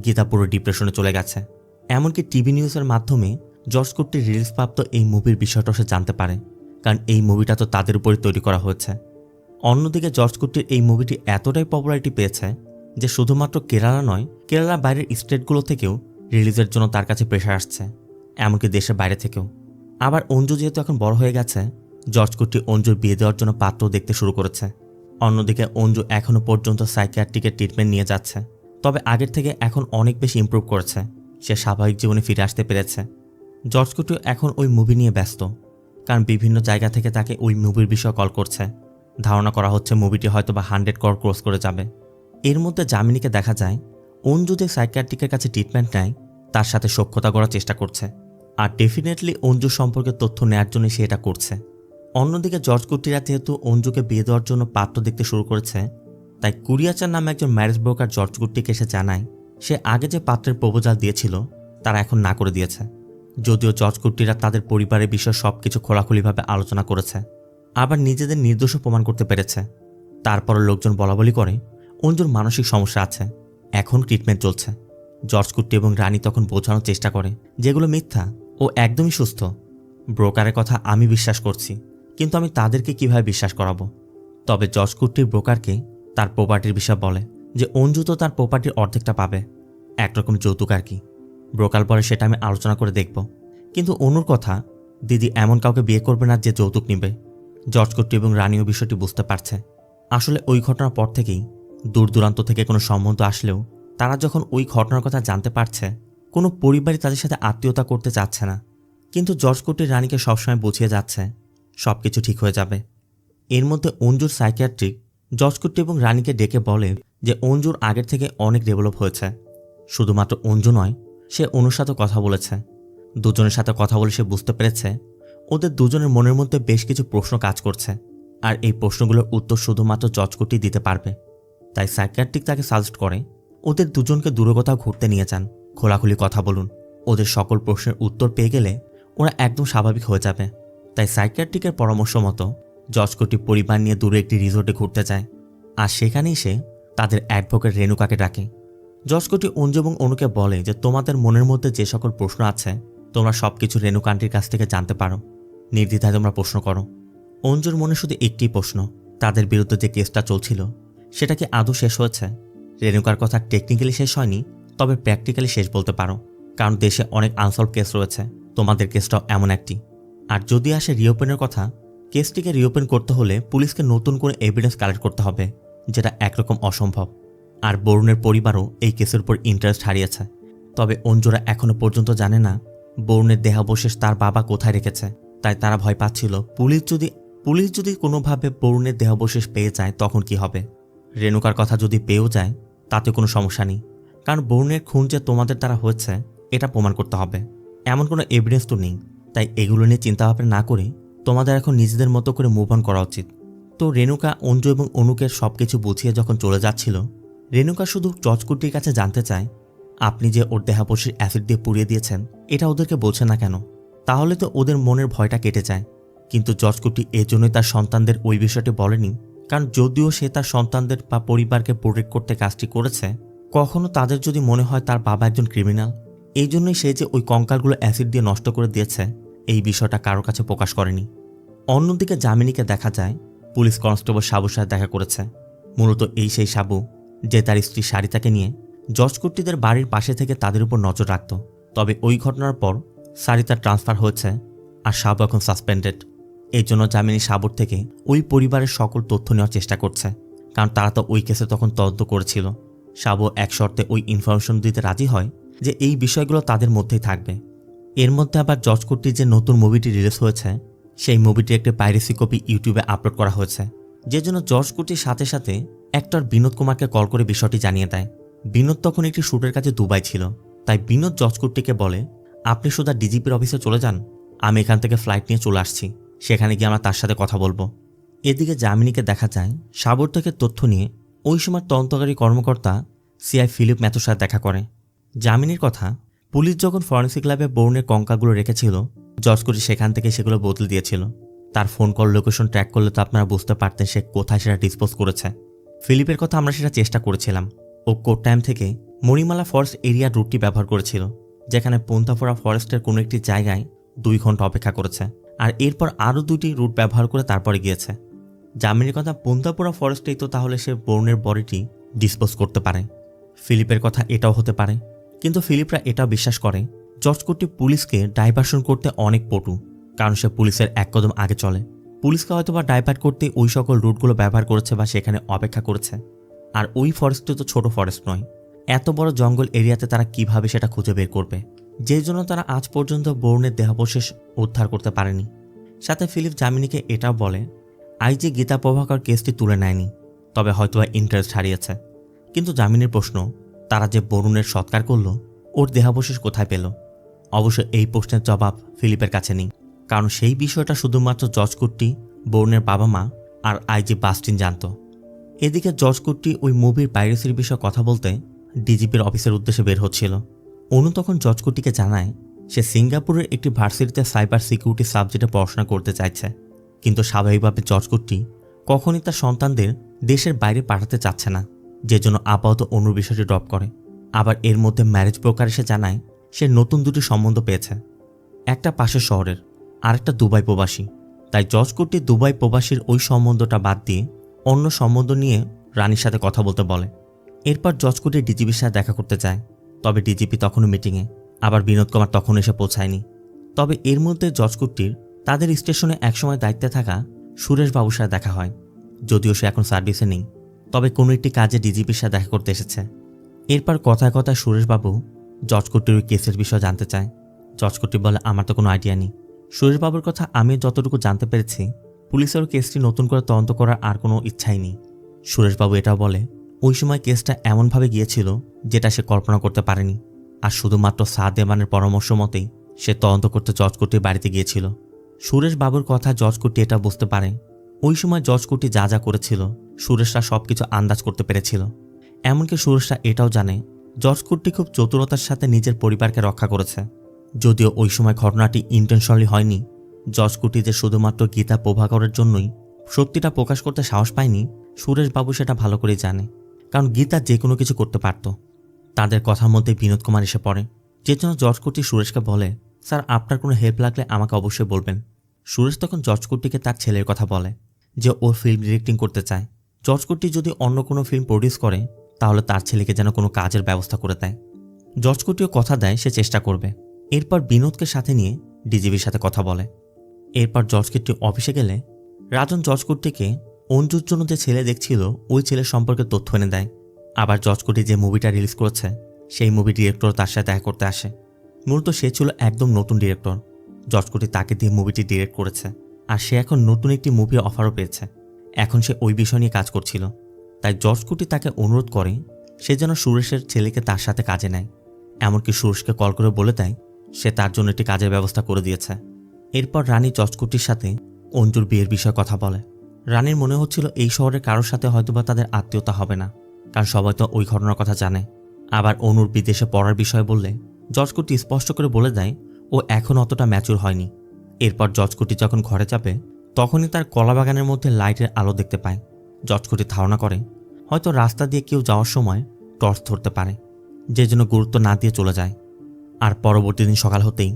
গীতা পুরো ডিপ্রেশনে চলে গেছে। এমনকি টিভি নিউজের মাধ্যমে জর্জ কুট্টির রিলিজপ্রাপ্ত এই মুভির বিষয়টা সে জানতে পারে, কারণ এই মুভিটা তো তাদের উপরই তৈরি করা হয়েছে। অন্যদিকে জর্জ কুট্টির এই মুভিটি এতটাই পপুলারিটি পেয়েছে যে শুধুমাত্র কেরালা নয়, কেরালার বাইরের স্টেটগুলো থেকেও রিলিজের জন্য তার কাছে প্রেশার আসছে, এমনকি দেশের বাইরে থেকেও। আবার অঞ্জু যেহেতু এখন বড় হয়ে গেছে, জর্জ কুট্টি অঞ্জুর বিয়ে দেওয়ার জন্য পাত্র দেখতে শুরু করেছে। অন্যদিকে অঞ্জু এখনও পর্যন্ত সাইকিয়াট্রিকের ট্রিটমেন্ট নিয়ে যাচ্ছে, তবে আগের থেকে এখন অনেক বেশি ইমপ্রুভ করেছে। সে স্বাভাবিক জীবনে ফিরে আসতে পেরেছে। জর্জ কুটিও এখন ওই মুভি নিয়ে ব্যস্ত, কারণ বিভিন্ন জায়গা থেকে তাকে ওই মুভির বিষয়ে কল করছে। ধারণা করা হচ্ছে মুভিটি হয়তো বা 100 crore ক্রস করে যাবে। এর মধ্যে জামিনীকে দেখা যায় অঞ্জু যে সাইকিয়াট্রিকের কাছে ট্রিটমেন্ট নেয় তার সাথে সখ্যতা গড়ার চেষ্টা করছে, আর ডেফিনেটলি অঞ্জু সম্পর্কে তথ্য নেয়ার জন্য সে এটা করছে। অন্যদিকে জর্জ কুটিরা যেহেতু অঞ্জুকে বিয়ে দেওয়ার জন্য পাত্র দেখতে শুরু করেছে, তাই কুরিয়াচার নামে একজন ম্যারেজ ব্রোকার জর্জ কুটিকে এসে জানায় সে আগে যে পাত্রের প্রপোজাল দিয়েছিল তারা এখন না করে দিয়েছে। যদিও জর্জ কুটিরা তাদের পরিবারের বিষয়ে সবকিছু খোলাখুলিভাবে আলোচনা করেছে, আবার নিজেদের নির্দোষও প্রমাণ করতে পেরেছে। তারপরও লোকজন বলাবলি করে অঞ্জুর মানসিক সমস্যা আছে, এখন ট্রিটমেন্ট চলছে। জর্জ কুট্টি এবং রানী তখন বোঝানোর চেষ্টা করে যেগুলো মিথ্যা, ও একদমই সুস্থ। ব্রোকারের কথা আমি বিশ্বাস করছি, কিন্তু আমি তাদেরকে কিভাবে বিশ্বাস করাবো? তবে জর্জ কুট্টির ব্রোকারকে তার প্রপার্টির বিষয় বলে যে অঞ্জু তো তার প্রপার্টির অর্ধেকটা পাবে, একরকম যৌতুক আর কি। ব্রোকার বলে সেটা আমি আলোচনা করে দেখব, কিন্তু অনুর কথা, দিদি এমন কাউকে বিয়ে করবে না যে যৌতুক নিবে। জর্জ কুট্টি এবং রানীও বিষয়টি বুঝতে পারছে। আসলে ওই ঘটনার পর থেকেই দূর দূরান্ত থেকে কোনো সম্বন্ধ আসলেও তারা যখন ওই ঘটনার কথা জানতে পারছে, কোনো পরিবারই তাদের সাথে আত্মীয়তা করতে চাচ্ছে না। কিন্তু জর্জ কুট্টির রানীকে সবসময় বুঝিয়ে যাচ্ছে সব কিছু ঠিক হয়ে যাবে। এর মধ্যে অঞ্জুর সাইকিয়াট্রিক জর্জ কুট্টি এবং রানীকে ডেকে বলে যে অঞ্জুর আগের থেকে অনেক ডেভেলপ হয়েছে। শুধুমাত্র অঞ্জু নয়, সে অনুর সাথে কথা বলেছে। দুজনের সাথে কথা বলে সে বুঝতে পেরেছে ওদের দুজনের মনের মধ্যে বেশ কিছু প্রশ্ন কাজ করছে, আর এই প্রশ্নগুলোর উত্তর শুধুমাত্র জর্জ কুট্টি দিতে পারবে। তাই সাইকিয়াট্রিক তাকে সাজেস্ট করে ওদের দুজনকে দূরে কোথাও ঘুরতে নিয়ে যান, খোলাখুলি কথা বলুন। ওদের সকল প্রশ্নের উত্তর পেয়ে গেলে ওরা একদম স্বাভাবিক হয়ে যাবে। তাই সাইকিয়াট্রিকের পরামর্শ মতো জর্জ কুট্টি পরিবার নিয়ে দূরে একটি রিসোর্টে ঘুরতে যায়, আর সেখানেই সে তাদের অ্যাডভোকেট রেণুকাকে ডাকে। জর্জ কুট্টি অঞ্জু এবং অনুকে বলে যে তোমাদের মনের মধ্যে যে সকল প্রশ্ন আছে তোমরা সবকিছু রেণুকা আন্টির কাছ থেকে জানতে পারো, নির্দ্বিধায় তোমরা প্রশ্ন করো। অঞ্জুর মনে শুধু একটি প্রশ্ন, তাদের বিরুদ্ধে যে কেসটা চলছিল সেটা কি আদৌ শেষ হয়েছে? রেণুকার কথা টেকনিক্যালি শেষ হয়নি, তবে প্র্যাকটিক্যালি শেষ বলতে পারো, কারণ দেশে অনেক আনসলভ কেস রয়েছে, তোমাদের কেসটাও এমন একটি। আর যদি আসে রিওপেনের কথা, কেসটিকে রিওপেন করতে হলে পুলিশকে নতুন করে এভিডেন্স কালেক্ট করতে হবে, যেটা একরকম অসম্ভব। আর বরুণের পরিবারও এই কেসের উপর ইন্টারেস্ট হারিয়েছে। তবে অঞ্জুরা এখনো পর্যন্ত জানে না বরুণের দেহাবশেষ তার বাবা কোথায় রেখেছে, তাই তারা ভয় পাচ্ছিল পুলিশ যদি কোনোভাবে বরুণের দেহাবশেষ পেয়ে যায় তখন কি হবে। রেণুকার কথা যদি পেয়েও যায় তাতে কোনো সমস্যা নেই, কারণ বরুণের খুন যে তোমাদের দ্বারা হয়েছে এটা প্রমাণ করতে হবে, এমন কোনো এভিডেন্স তো নেই। তাই এগুলো নিয়ে চিন্তাভাবনা না করে তোমাদের এখন নিজেদের মতো করে মুভ অন করা উচিত। তো রেণুকা অঞ্জু এবং অনুকে সবকিছু বুঝিয়ে যখন চলে যাচ্ছিল, রেণুকা শুধু জর্জ কুট্টির কাছে জানতে চায় আপনি যে ওর দেহাবশেষ অ্যাসিড দিয়ে পুড়িয়ে দিয়েছেন এটা ওদেরকে বলছেন না কেন? তাহলে তো ওদের মনের ভয়টা কেটে যায়। কিন্তু জর্জ কুট্টি এর জন্যই তার সন্তানদের ওই বিষয়টি বলেনি, কারণ যদিও সে তার সন্তানদের বা পরিবারকে প্রোটেক্ট করতে কাজটি করেছে, কখনো তাদের যদি মনে হয় তার বাবা একজন ক্রিমিনাল, এই জন্যই সে যে ওই কঙ্কালগুলো অ্যাসিড দিয়ে নষ্ট করে দিয়েছে এই বিষয়টা কারোর কাছে প্রকাশ করেনি। অন্যদিকে জামিনীকে দেখা যায় পুলিশ কনস্টেবল সাবুর সাথে দেখা করেছে। মূলত এই সেই সাবু যে তার স্ত্রী সারিতাকে নিয়ে জর্জ কুট্টিদের বাড়ির পাশে থেকে তাদের উপর নজর রাখত। তবে ওই ঘটনার পর সারিতার ট্রান্সফার হয়েছে, আর সাবু এখন সাসপেন্ডেড। এই জন্য জামিনী সাবুর থেকে ওই পরিবারের সকল তথ্য নেওয়ার চেষ্টা করছে, কারণ তারা তো ওই কেসে তখন তদন্ত করেছিল। সাবু এক শর্তে ওই ইনফরমেশন দিতে রাজি হয় যে এই বিষয়গুলো তাদের মধ্যেই থাকবে। এর মধ্যে আবার জর্জ কুট্টির যে নতুন মুভিটি রিলিজ হয়েছে সেই মুভিটির একটি পাইরেসি কপি ইউটিউবে আপলোড করা হয়েছে, যে জন্য জর্জ কুট্টির সাথে সাথে অ্যাক্টর বিনোদ কুমারকে কল করে বিষয়টি জানিয়ে দেয়। বিনোদ তখন একটি শ্যুটের কাছে দুবাই ছিল, তাই বিনোদ জর্জ কুট্টিকে বলে আপনি সোজা ডিজিপির অফিসে চলে যান, আমি এখান থেকে ফ্লাইট নিয়ে চলে আসছি, সেখানে গিয়ে আমরা তার সাথে কথা বলবো। এদিকে জামিনীকে দেখা যায় সাবর থেকে তথ্য নিয়ে ওই সময় তদন্তকারী কর্মকর্তা সিআই ফিলিপ ম্যাথুর সাথে দেখা করে। জামিনীর কথা, পুলিশ যখন ফরেন্সিক ল্যাবে বরুণের কঙ্কালগুলো রেখেছিল জর্জ কুট্টি সেখান থেকে সেগুলো বদলে দিয়েছিল। তার ফোন কল লোকেশন ট্র্যাক করলে তো আপনারা বুঝতে পারতেন সে কোথায় সেটা ডিসপোজ করেছে। ফিলিপের কথা আমরা সেটা চেষ্টা করেছিলাম, ও কোর্ট টাইম থেকে মণিমালা ফরেস্ট এরিয়ার রুটটি ব্যবহার করেছিল, যেখানে পন্থাফোরা ফরেস্টের কোনো একটি জায়গায় 2 ঘন্টা অপেক্ষা করেছে, আর এরপর আরও 2টি রুট ব্যবহার করে তারপরে গিয়েছে। জামিনীর কথা, পন্থাফোরা ফরেস্টেই তো তাহলে সে বরুণের বডিটি ডিসপোজ করতে পারে। ফিলিপের কথা এটাও হতে পারে, কিন্তু ফিলিপরা এটাও বিশ্বাস করে জর্জ কুট্টি পুলিশকে ডাইভার্সন করতে অনেক পটু, কারণ সে পুলিশের এক কদম আগে চলে। পুলিশকে হয়তোবা ডাইভার্ট করতে ওই সকল রুটগুলো ব্যবহার করেছে বা সেখানে অপেক্ষা করেছে। আর ওই ফরেস্টটি তো ছোট ফরেস্ট নয়, এত বড় জঙ্গল এরিয়াতে তারা কিভাবে সেটা খুঁজে বের করবে, যে জন্য তারা আজ পর্যন্ত বরুণের দেহাবশেষ উদ্ধার করতে পারেনি। সাথে ফিলিপ জামিনীকে এটাও বলে আইজি গীতা প্রভাকর কেসটি তুলে নেয়নি, তবে হয়তোবা ইন্টারেস্ট হারিয়েছে। কিন্তু জামিনের প্রশ্ন, তারা যে বরুণের সৎকার করলো, ওর দেহাবশেষ কোথায় পেল? অবশ্য এই প্রশ্নের জবাব ফিলিপের কাছে নেই, কারণ সেই বিষয়টা শুধুমাত্র জর্জ কুট্টি, বরুণের বাবা মা আর আইজি বাস্টিন জানত। এদিকে জর্জ কুট্টি ওই মুভির পাইরেসির বিষয়ে কথা বলতে ডিজিপির অফিসের উদ্দেশ্যে বের হচ্ছিল। অনু তখন জর্জ কুট্টিকে জানায় সে সিঙ্গাপুরের একটি ভার্সিটিতে সাইবার সিকিউরিটি সাবজেক্টে পড়াশোনা করতে চাইছে, কিন্তু স্বাভাবিকভাবে জর্জ কুট্টি কখনই তার সন্তানদের দেশের বাইরে পাঠাতে চাচ্ছে না, যে জন্য আপাতত অনুর বিষয়টি ড্রপ করে। আবার এর মধ্যে ম্যারেজ ব্রোকার এসে জানায় সে নতুন দুটি সম্বন্ধ পেয়েছে, একটা পাশের শহরের, আরেকটা দুবাই প্রবাসী। তাই জর্জ কুট্টি দুবাই প্রবাসীর ওই সম্বন্ধটা বাদ দিয়ে অন্য সম্বন্ধ নিয়ে রানীর সাথে কথা বলতে বলে। এরপর জর্জ কুট্টি ডিজিপির সাথে দেখা করতে চায়, তবে ডিজিপি তখনও মিটিংয়ে, আবার বিনোদ কুমার তখনও এসে পৌঁছায়নি। তবে এর মধ্যে জর্জ কুট্টির তাদের স্টেশনে একসময় দায়িত্বে থাকা সুরেশ বাবুর সাথে দেখা হয়। যদিও সে এখন সার্ভিসে নেই, তবে কোনো একটি কাজে ডিজিপির সাথে দেখা করতে এসেছে। এরপর কথায় কথায় সুরেশবাবু জর্জ কুট্টির ওই কেসের বিষয়ে জানতে চায়। জর্জ কুট্টি বলে আমার তো কোনো আইডিয়া নেই। সুরেশবাবুর কথা আমি যতটুকু জানতে পেরেছি, পুলিশের কেসটি নতুন করে তদন্ত করার আর কোনো ইচ্ছাই নেই। সুরেশবাবু এটাও বলে ওই সময় কেসটা এমনভাবে গিয়েছিল যেটা সে কল্পনা করতে পারেনি, আর শুধুমাত্র সাদেমানের পরামর্শ মতেই সে তদন্ত করতে জর্জ কুট্টির বাড়িতে গিয়েছিল। সুরেশবাবুর কথা জর্জ কুট্টি এটা বুঝতে পারে ওই সময় জর্জ কুট্টি যা যা করেছিল সুরেশরা সবকিছু আন্দাজ করতে পেরেছিল। এমনকি সুরেশরা এটাও জানে জর্জ কুট্টি খুব চতুরতার সাথে নিজের পরিবারকে রক্ষা করেছে। যদিও ওই সময় ঘটনাটি ইন্টেনশনালি হয়নি, জর্জ কুট্টি যে শুধুমাত্র গীতা প্রভাকরের জন্যই সত্যিটা প্রকাশ করতে সাহস পায়নি, সুরেশবাবু সেটা ভালো করেই জানে, কারণ গীতা যে কোনো কিছু করতে পারত। তাদের কথার মধ্যে বিনোদ কুমার এসে পড়ে, যে জন্য জর্জ কুট্টি সুরেশকে বলে স্যার আপনার কোনো হেল্প লাগলে আমাকে অবশ্যই বলবেন। সুরেশ তখন জর্জ কুট্টিকে তার ছেলের কথা বলে যে ওর ফিল্ম ডিরেক্টিং করতে চায়। জর্জ কুট্টি যদি অন্য কোনো ফিল্ম প্রডিউস করে তাহলে তার ছেলেকে যেন কোনো কাজের ব্যবস্থা করে দেয়। জর্জ কুট্টিও কথা দেয় সে চেষ্টা করবে। এরপর বিনোদকে সাথে নিয়ে ডিজিপির সাথে কথা বলে। এরপর জর্জ কুট্টি অফিসে গেলে রাজন জর্জ কুট্টিকে অঞ্জুর জন্য যে ছেলে দেখছিল ওই ছেলের সম্পর্কে তথ্য এনে দেয়। আবার জর্জ কুট্টি যে মুভিটা রিলিজ করেছে সেই মুভি ডিরেক্টর তার সাথে দেখা করতে আসে। মূলত সে ছিল একদম নতুন ডিরেক্টর। জর্জ কুট্টি তাকে দিয়ে মুভিটি ডিরেক্ট করেছে, আর সে এখন নতুন একটি মুভির অফারও পেয়েছে। এখন সে ওই বিষয় নিয়ে কাজ করছিল। তাই জর্জ কুট্টি তাকে অনুরোধ করে সে যেন সুরেশের ছেলেকে তার সাথে কাজে নেয়। এমনকি সুরেশকে কল করে বলে দেয় সে তার জন্য একটি কাজের ব্যবস্থা করে দিয়েছে। এরপর রানী জর্জ কুট্টির সাথে অঞ্জুর বিয়ের বিষয়ে কথা বলে। রানীর মনে হচ্ছিল এই শহরের কারোর সাথে হয়তোবা তাদের আত্মীয়তা হবে না, কারণ সবাই তো ওই ঘটনার কথা জানে। আবার অনুর বিদেশে পড়ার বিষয়ে বললে জর্জ কুট্টি স্পষ্ট করে বলে দেয় ও এখন অতটা ম্যাচুর হয়নি। এরপর জর্জ কুট্টি যখন ঘরে যাবে তখনই তার কলাবাগানের মধ্যে লাইটের আলো দেখতে পায়। জর্জ কুট্টি ধারণা করে হয়তো রাস্তা দিয়ে কেউ যাওয়ার সময় টর্চ ধরতে পারে, যে জন্য গুরুত্ব না দিয়ে চলে যায়। আর পরবর্তী দিন সকাল হতেই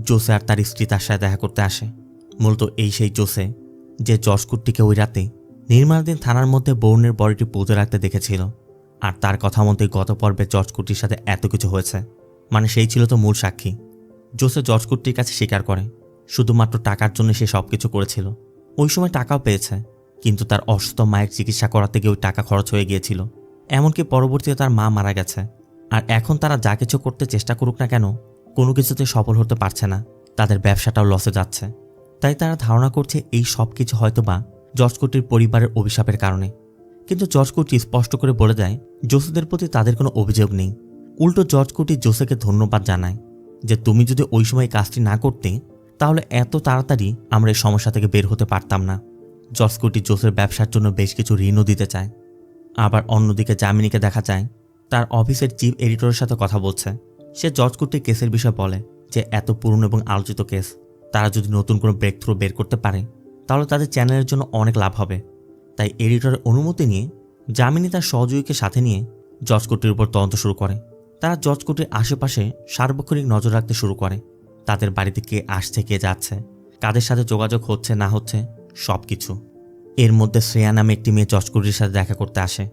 জোসে আর তার স্ত্রী তার সাথে দেখা করতে আসে। মূলত এই সেই জোসে যে জর্জ কুট্টিকে ওই রাতে নির্মাণাধীন থানার মধ্যে বরুণের বডিটি পুঁতে রাখতে দেখেছিল। আর তার কথা মতোই গত পর্বে জর্জ কুট্টির সাথে এত কিছু হয়েছে, মানে সেই ছিল তো মূল সাক্ষী। জোসে জর্জ কুট্টির কাছে স্বীকার করে শুধুমাত্র টাকার জন্য সে সবকিছু করেছিল। ওই সময় টাকাও পেয়েছে, কিন্তু তার অসুস্থ মায়ের চিকিৎসা করাতে গিয়ে ওই টাকা খরচ হয়ে গিয়েছিল। এমনকি পরবর্তীতে তার মা মারা গেছে। আর এখন তারা যা কিছু করতে চেষ্টা করুক না কেন কোনো কিছুতে সফল হতে পারছে না, তাদের ব্যবসাটাও লসে যাচ্ছে। তাই তারা ধারণা করছে এই সব কিছু হয়তোবা জর্জ কুট্টির পরিবারের অভিশাপের কারণে। কিন্তু জর্জ কুট্টি স্পষ্ট করে বলে দেয় জোসেদের প্রতি তাদের কোনো অভিযোগ নেই। উল্টো জর্জ কুট্টি জোসেকে ধন্যবাদ জানায় যে তুমি যদি ওই সময় কাজটি না করতে তাহলে এত তাড়াতাড়ি আমরা এই সমস্যা থেকে বের হতে পারতাম না। জর্জ কুট্টি জোসের ব্যবসার জন্য বেশ কিছু ঋণও দিতে চায়। আবার অন্যদিকে জামিনীকে দেখা যায় তার অফিসের চিফ এডিটরের সাথে কথা বলছে। সে জর্জ কুট্টির কেসের বিষয়ে বলে যে এত পুরনো এবং আলোচিত কেস, তারা যদি নতুন কোনো ব্রেক থ্রু বের করতে পারে তাহলে তাদের চ্যানেলের জন্য অনেক লাভ হবে। তাই এডিটরের অনুমতি নিয়ে জামিনী তার সহযোগীকে সাথে নিয়ে জর্জ কুট্টির উপর তদন্ত শুরু করে। তারা জর্জ কুট্টির আশেপাশে সার্বক্ষণিক নজর রাখতে শুরু করে। তাদের বাড়িতে কে আসছে কে যাচ্ছে, কাদের সাথে যোগাযোগ হচ্ছে না হচ্ছে, সব কিছু। এর মধ্যে শ্রেয়া নামে একটি মেয়ে জর্জ কুট্টির সাথে দেখা করতে আসে।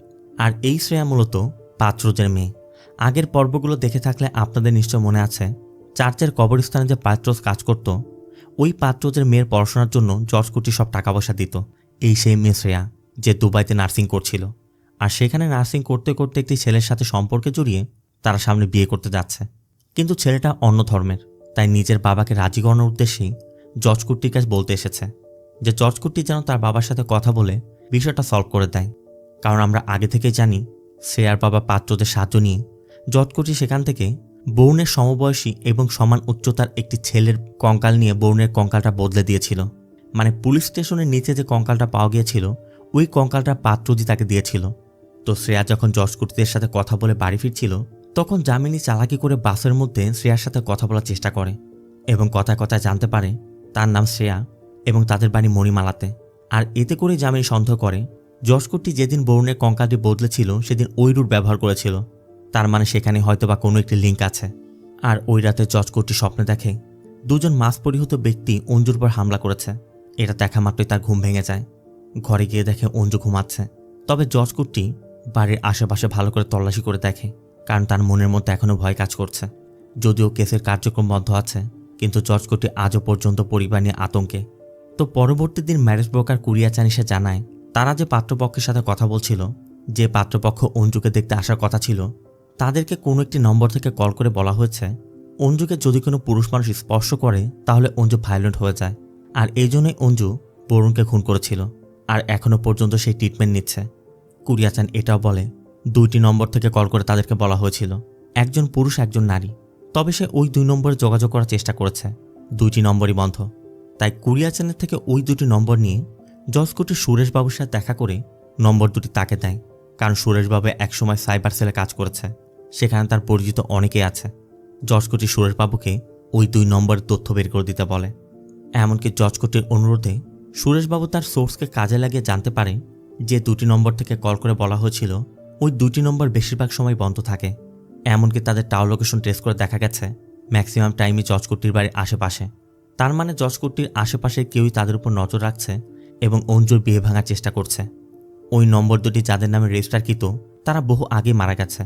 আর এই শ্রেয়া মূলত পাত্রজের মেয়ে। আগের পর্বগুলো দেখে থাকলে আপনাদের নিশ্চয় মনে আছে চার্চের কবরস্থানে যে পাত্রজ কাজ করত, ওই পাত্রজের মেয়ের পড়াশোনার জন্য জর্জ কুট্টি সব টাকা পয়সা দিত। এই সেই মেয়ে শ্রেয়া যে দুবাইতে নার্সিং করছিল। আর সেখানে নার্সিং করতে করতে একটি ছেলের সাথে সম্পর্কে জড়িয়ে তারা সামনে বিয়ে করতে যাচ্ছে। কিন্তু ছেলেটা অন্য ধর্মের, তাই নিজের বাবাকে রাজি করানোর উদ্দেশ্যেই জর্জ কুট্টির কাছে বলতে এসেছে যে জর্জ কুট্টি যেন তার বাবার সাথে কথা বলে বিষয়টা সলভ করে দেয়। কারণ আমরা আগে থেকেই জানি শ্রেয়ার বাবা পাত্রদের সাহায্য নিয়ে জর্জ কুট্টি সেখান থেকে বরুণের সমবয়সী এবং সমান উচ্চতার একটি ছেলের কঙ্কাল নিয়ে বরুণের কঙ্কালটা বদলে দিয়েছিল। মানে পুলিশ স্টেশনের নিচে যে কঙ্কালটা পাওয়া গিয়েছিল ওই কঙ্কালটা পাত্রজি তাকে দিয়েছিল। তো শ্রেয়া যখন জর্জ কুট্টিদের সাথে কথা বলে বাড়ি ফিরছিল তখন যামিনী চালাকি করে বাসের মধ্যে শ্রেয়ার সাথে কথা বলার চেষ্টা করে এবং কথায় কথায় জানতে পারে তার নাম শ্রেয়া এবং তাদের বাড়ি মণিমালাতে। আর এতে করে যামিনী সন্দেহ করে জর্জ কুট্টি যেদিন বরুণের কঙ্কালটি বদলেছিল সেদিন ওই রুট ব্যবহার করেছিল, তার মানে সেখানে হয়তোবা কোনো একটি লিঙ্ক আছে। আর ওই রাতে জর্জ কুট্টি স্বপ্নে দেখে দুজন মাস্ক পরিহিত ব্যক্তি অঞ্জুর উপর হামলা করেছে। এটা দেখা মাত্রই তার ঘুম ভেঙে যায়। ঘরে গিয়ে দেখে অঞ্জু ঘুমাচ্ছে। তবে জর্জ কুট্টি বাড়ির আশেপাশে ভালো করে তল্লাশি করে দেখে, কারণ তার মনের মধ্যে এখনও ভয় কাজ করছে। যদিও কেসের কার্যক্রম বন্ধ আছে, কিন্তু জর্জ কুট্টি আজও পর্যন্ত পরিবার নিয়ে আতঙ্কে। তো পরবর্তী দিন ম্যারেজ ব্রোকার কুরিয়া চানিসে জানায় তারা যে পাত্রপক্ষের সাথে কথা বলছিল, যে পাত্রপক্ষ অঞ্জুকে দেখতে আসার কথা ছিল, তাদেরকে কোনো একটি নম্বর থেকে কল করে বলা হয়েছে অঞ্জুকে যদি কোনো পুরুষ মানুষ স্পর্শ করে তাহলে অঞ্জু ভায়োলেন্ট হয়ে যায়। আর এই জন্যই অঞ্জু বরুণকে খুন করেছিল আর এখনও পর্যন্ত সেই ট্রিটমেন্ট নিচ্ছে। কুরিয়া চান এটাও বলে 2টি নম্বর থেকে কল করে তাদেরকে বলা হয়েছিল একজন পুরুষ একজন নারী। তবে সে ওই 2 নম্বরে যোগাযোগ করার চেষ্টা করেছে, 2টি নম্বরই বন্ধ। তাই কুরিয়া চ্যানেল থেকে ওই 2টি নম্বর নিয়ে জর্জ কুট্টি সুরেশবাবুর সাথে দেখা করে নম্বর 2টি তাকে দেয়, কারণ সুরেশবাবু একসময় সাইবার সেলে কাজ করেছে, সেখানে তার পরিচিত অনেকেই আছে। জর্জ কুট্টি সুরেশবাবুকে ওই 2 নম্বরের তথ্য বের করে দিতে বলে। এমনকি জর্জ কুট্টির অনুরোধে সুরেশবাবু তার সোর্সকে কাজে লাগিয়ে জানতে পারে যে 2টি নম্বর থেকে কল করে বলা হয়েছিল ওই 2টি নম্বর বেশিরভাগ সময় বন্ধ থাকে। এমনকি তাদের টাওয়ার লোকেশন ট্রেস করে দেখা গেছে ম্যাক্সিমাম টাইমই জর্জ কুট্টির বাড়ির আশেপাশে। তার মানে জর্জ কুট্টির আশেপাশে কেউই তাদের উপর নজর রাখছে এবং অঞ্জুর বিয়ে ভাঙার চেষ্টা করছে। ওই নম্বর 2টি যাদের নামে রেজিস্টারকৃত তারা বহু আগে মারা গেছে।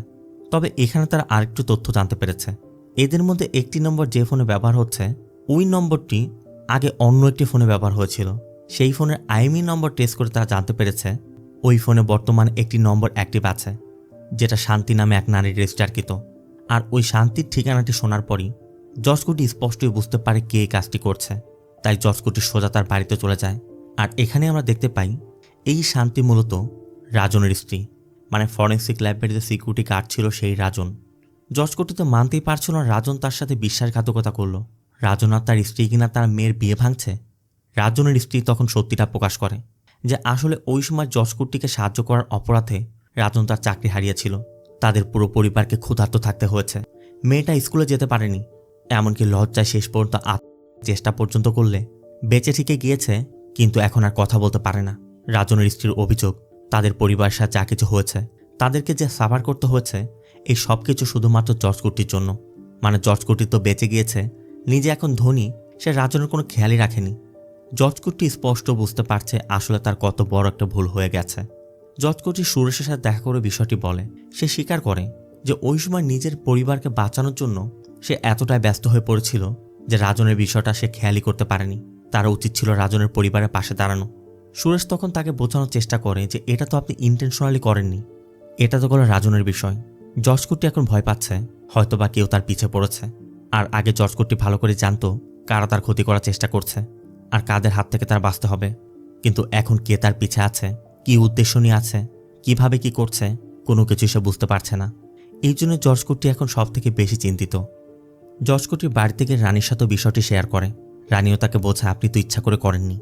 তবে এখানে তারা আরেকটু তথ্য জানতে পেরেছে। এদের মধ্যে একটি নম্বর যে ফোনে ব্যবহার হচ্ছে ওই নম্বরটি আগে অন্য একটি ফোনে ব্যবহার হয়েছিল। সেই ফোনের আইএমই নম্বর টেস্ট করে তারা জানতে পেরেছে ওই ফোনে বর্তমানে একটি নম্বর অ্যাক্টিভ আছে, যেটা শান্তি নামে এক নারীর রেজিস্টারকৃত। আর ওই শান্তির ঠিকানাটি শোনার পরই জর্জ কুট্টি স্পষ্টই বুঝতে পারে কে এই কাজটি করছে। তাই জর্জ কুট্টি সোজা তার বাড়িতে চলে যায়। আর এখানে আমরা দেখতে পাই এই শান্তি মূলত রাজনের স্ত্রী, মানে ফরেন্সিক ল্যাবরেটরিতে সিকিউরিটি গার্ড ছিল সেই রাজন। জর্জ কুট্টি তো মানতেই পারছিল না রাজন তার সাথে বিশ্বাসঘাতকতা করলো। রাজন আর তার স্ত্রী কিনা তার মেয়ের বিয়ে ভাঙছে। রাজনের স্ত্রী তখন সত্যিটা প্রকাশ করে যে আসলে ওই সময় জর্জ কুট্টিকে সাহায্য করার অপরাধে রাজন তার চাকরি হারিয়েছিল। তাদের পুরো পরিবারকে ক্ষুধার্ত থাকতে হয়েছে। মেয়েটা স্কুলে যেতে পারেনি, এমনকি লজ্জায় শেষ পর্যন্ত চেষ্টা পর্যন্ত করলে বেঁচে ঠিকই গিয়েছে, কিন্তু এখন আর কথা বলতে পারে না। রাজনের স্ত্রীর অভিযোগ তাদের পরিবারের সাথে যা কিছু হয়েছে, তাদেরকে যে সাফার করতে হয়েছে, এই সব কিছু শুধুমাত্র জর্জ কুট্টির জন্য। মানে জর্জ কুট্টি তো বেঁচে গিয়েছে, নিজে এখন ধনী, সে রাজনের কোনো খেয়ালই রাখেনি। জর্জ কুট্টি স্পষ্ট বুঝতে পারছে আসলে তার কত বড় একটা ভুল হয়ে গেছে। জর্জ কুট্টি সুরেশের সাথে দেখা করে বিষয়টি বলে। সে স্বীকার করে যে ওই সময় নিজের পরিবারকে বাঁচানোর জন্য সে এতটাই ব্যস্ত হয়ে পড়েছিল যে রাজনের বিষয়টা সে খেয়ালই করতে পারেনি। তার উচিত ছিল রাজনের পরিবারের পাশে দাঁড়ানো। সুরেশ তখন তাকে বোঝানোর চেষ্টা করে যে এটা তো আপনি ইন্টেনশনালি করেননি, এটা তো কোনো রাজনের বিষয়। জর্জ কুট্টি এখন ভয় পাচ্ছে হয়তোবা কেউ তার পিছে পড়েছে। আর আগে জর্জ কুট্টি ভালো করে জানতো কারা তার ক্ষতি করার চেষ্টা করছে আর কাদের হাত থেকে তার বাঁচতে হবে। কিন্তু এখন কে তার পিছে আছে, কি উদ্দেশ্য নিয়ে আছে, কিভাবে কি করছে, কোনো কিছু সে বুঝতে পারছে না। এই জন্য জর্জ কুট্টি এখন সব থেকে বেশি চিন্তিত। জর্জ কুট্টির বাড়ি থেকে রানীর সাথে বিষয়টি শেয়ার করে। রানীও তাকে বোঝায় আপনি তো ইচ্ছা করে করেননি।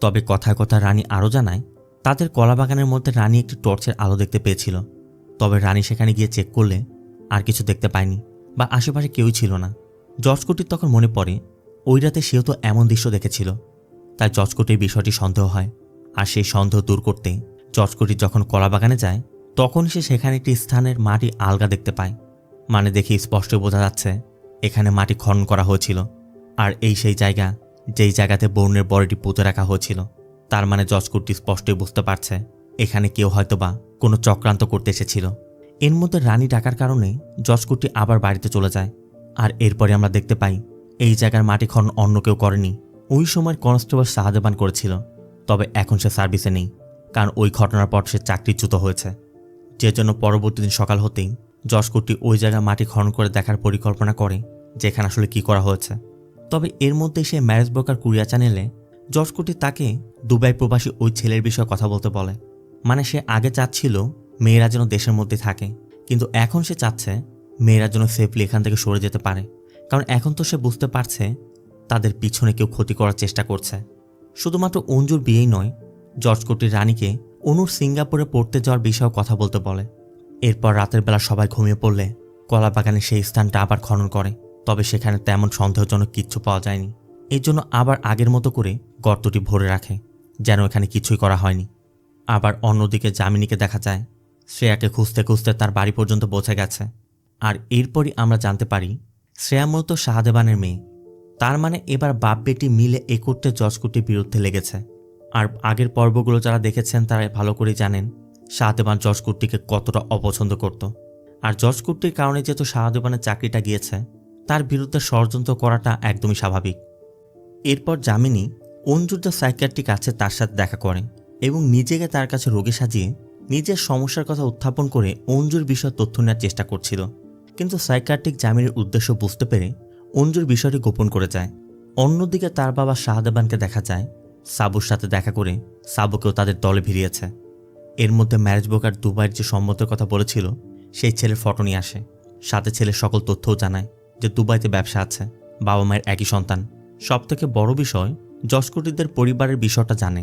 তবে কথায় কথায় রানী আরও জানায় তাদের কলাবাগানের মধ্যে রানী একটি টর্চের আলো দেখতে পেয়েছিল। তবে রানী সেখানে গিয়ে চেক করলে আর কিছু দেখতে পায়নি বা আশেপাশে কেউই ছিল না। জর্জ কুট্টির তখন মনে পড়ে ওই রাতে সেও তো এমন দৃশ্য দেখেছিল। তাই জর্জ কুট্টির বিষয়টি সন্দেহ হয়। আর সেই সন্দেহ দূর করতে জর্জ কুট্টি যখন কলাবাগানে যায় তখন সে সেখানে একটি স্থানের মাটি আলগা দেখতে পায়। মানে দেখে স্পষ্ট বোঝা যাচ্ছে এখানে মাটি খনন করা হয়েছিল। আর এই সেই জায়গা যেই জায়গাতে বরুণের বডিটি পুঁতে রাখা হয়েছিল। তার মানে জর্জ কুট্টি স্পষ্টই বুঝতে পারছে এখানে কেউ হয়তোবা কোনো চক্রান্ত করতে এসেছিল। এর মধ্যে রানী ডাকার কারণে জর্জ কুট্টি আবার বাড়িতে চলে যায়। আর এরপরে আমরা দেখতে পাই এই জায়গার মাটি খনন অন্য কেউ করেনি, ওই সময় কনস্টেবল শাহজাহান করেছিল। তবে এখন সে সার্ভিসে নেই, কারণ ওই ঘটনার পর সে চাকরিচ্যুত হয়েছে। যে জন্য পরবর্তী দিন সকাল হতেই জর্জ কুট্টি ওই জায়গায় মাটি খনন করে দেখার পরিকল্পনা করে যে এখানে আসলে কি করা হয়েছে। তবে এর মধ্যে সে ম্যারেজ ব্রোকার কুরিয়া চ্যানেলে জর্জ কুট্টি তাকে দুবাই প্রবাসী ওই ছেলের বিষয়ে কথা বলতে বলে। মানে সে আগে চাচ্ছিল মেয়েরা যেন দেশের মধ্যে থাকে, কিন্তু এখন সে চাচ্ছে মেয়েরা যেন সেফলি এখান থেকে সরে যেতে পারে, কারণ এখন তো সে বুঝতে পারছে তাদের পিছনে কেউ ক্ষতি করার চেষ্টা করছে। শুধুমাত্র অঞ্জুর বিয়েই নয়, জর্জ কুট্টির রানীকে অনুর সিঙ্গাপুরে পড়তে যাওয়ার বিষয়েও কথা বলতে বলে। এরপর রাতের বেলা সবাই ঘুমিয়ে পড়লে কলাবাগানে সেই স্থানটা আবার খনন করে, তবে সেখানে তেমন সন্দেহজনক কিচ্ছু পাওয়া যায়নি। এই জন্য আবার আগের মতো করে গর্তটি ভরে রাখে, যেন এখানে কিছুই করা হয়নি। আবার অন্যদিকে যামিনীকে দেখা যায় শ্রেয়াকে খুঁজতে খুঁজতে তার বাড়ি পর্যন্ত পৌঁছে গেছে। আর এরপরই আমরা জানতে পারি শ্রেয়া মূলত শাহদেবানের মেয়ে। তার মানে এবার বাপ বেটি মিলে একত্রে জর্জ কুট্টির বিরুদ্ধে লেগেছে। আর আগের পর্বগুলো যারা দেখেছেন তারা ভালো করেই জানেন শাহদেবান জর্জ কুট্টিকে কতটা অপছন্দ করত। আর জর্জ কুট্টির কারণে যেহেতু শাহদেবানের চাকরিটা গিয়েছে, তার বিরুদ্ধে ষড়যন্ত্র করাটা একদমই স্বাভাবিক। এরপর যামিনী অঞ্জুর যে সাইকিয়াট্রিক আছে তার সাথে দেখা করে এবং নিজেকে তার কাছে রোগী সাজিয়ে নিজের সমস্যার কথা উত্থাপন করে অঞ্জুর বিষয়ে তথ্য নেওয়ার চেষ্টা করছিল। কিন্তু সাইকিয়াট্রিক যামিনীর উদ্দেশ্য বুঝতে পেরে অঞ্জুর বিষয়টি গোপন করে যায়। অন্যদিকে তার বাবা শাহদেবানকে দেখা যায় সাবুর সাথে দেখা করে সাবুকেও তাদের দলে ভিড়িয়েছে। এর মধ্যে ম্যারেজ ব্রোকার দুবাইয়ের যে সম্মতের কথা বলেছিল সেই ছেলের ফটো নিয়ে আসে, সাথে ছেলের সকল তথ্যও জানায় যে দুবাইতে ব্যবসা আছে, বাবা মায়ের একই সন্তান। সবথেকে বড় বিষয় জর্জ কুট্টিদের পরিবারের বিষয়টা জানে,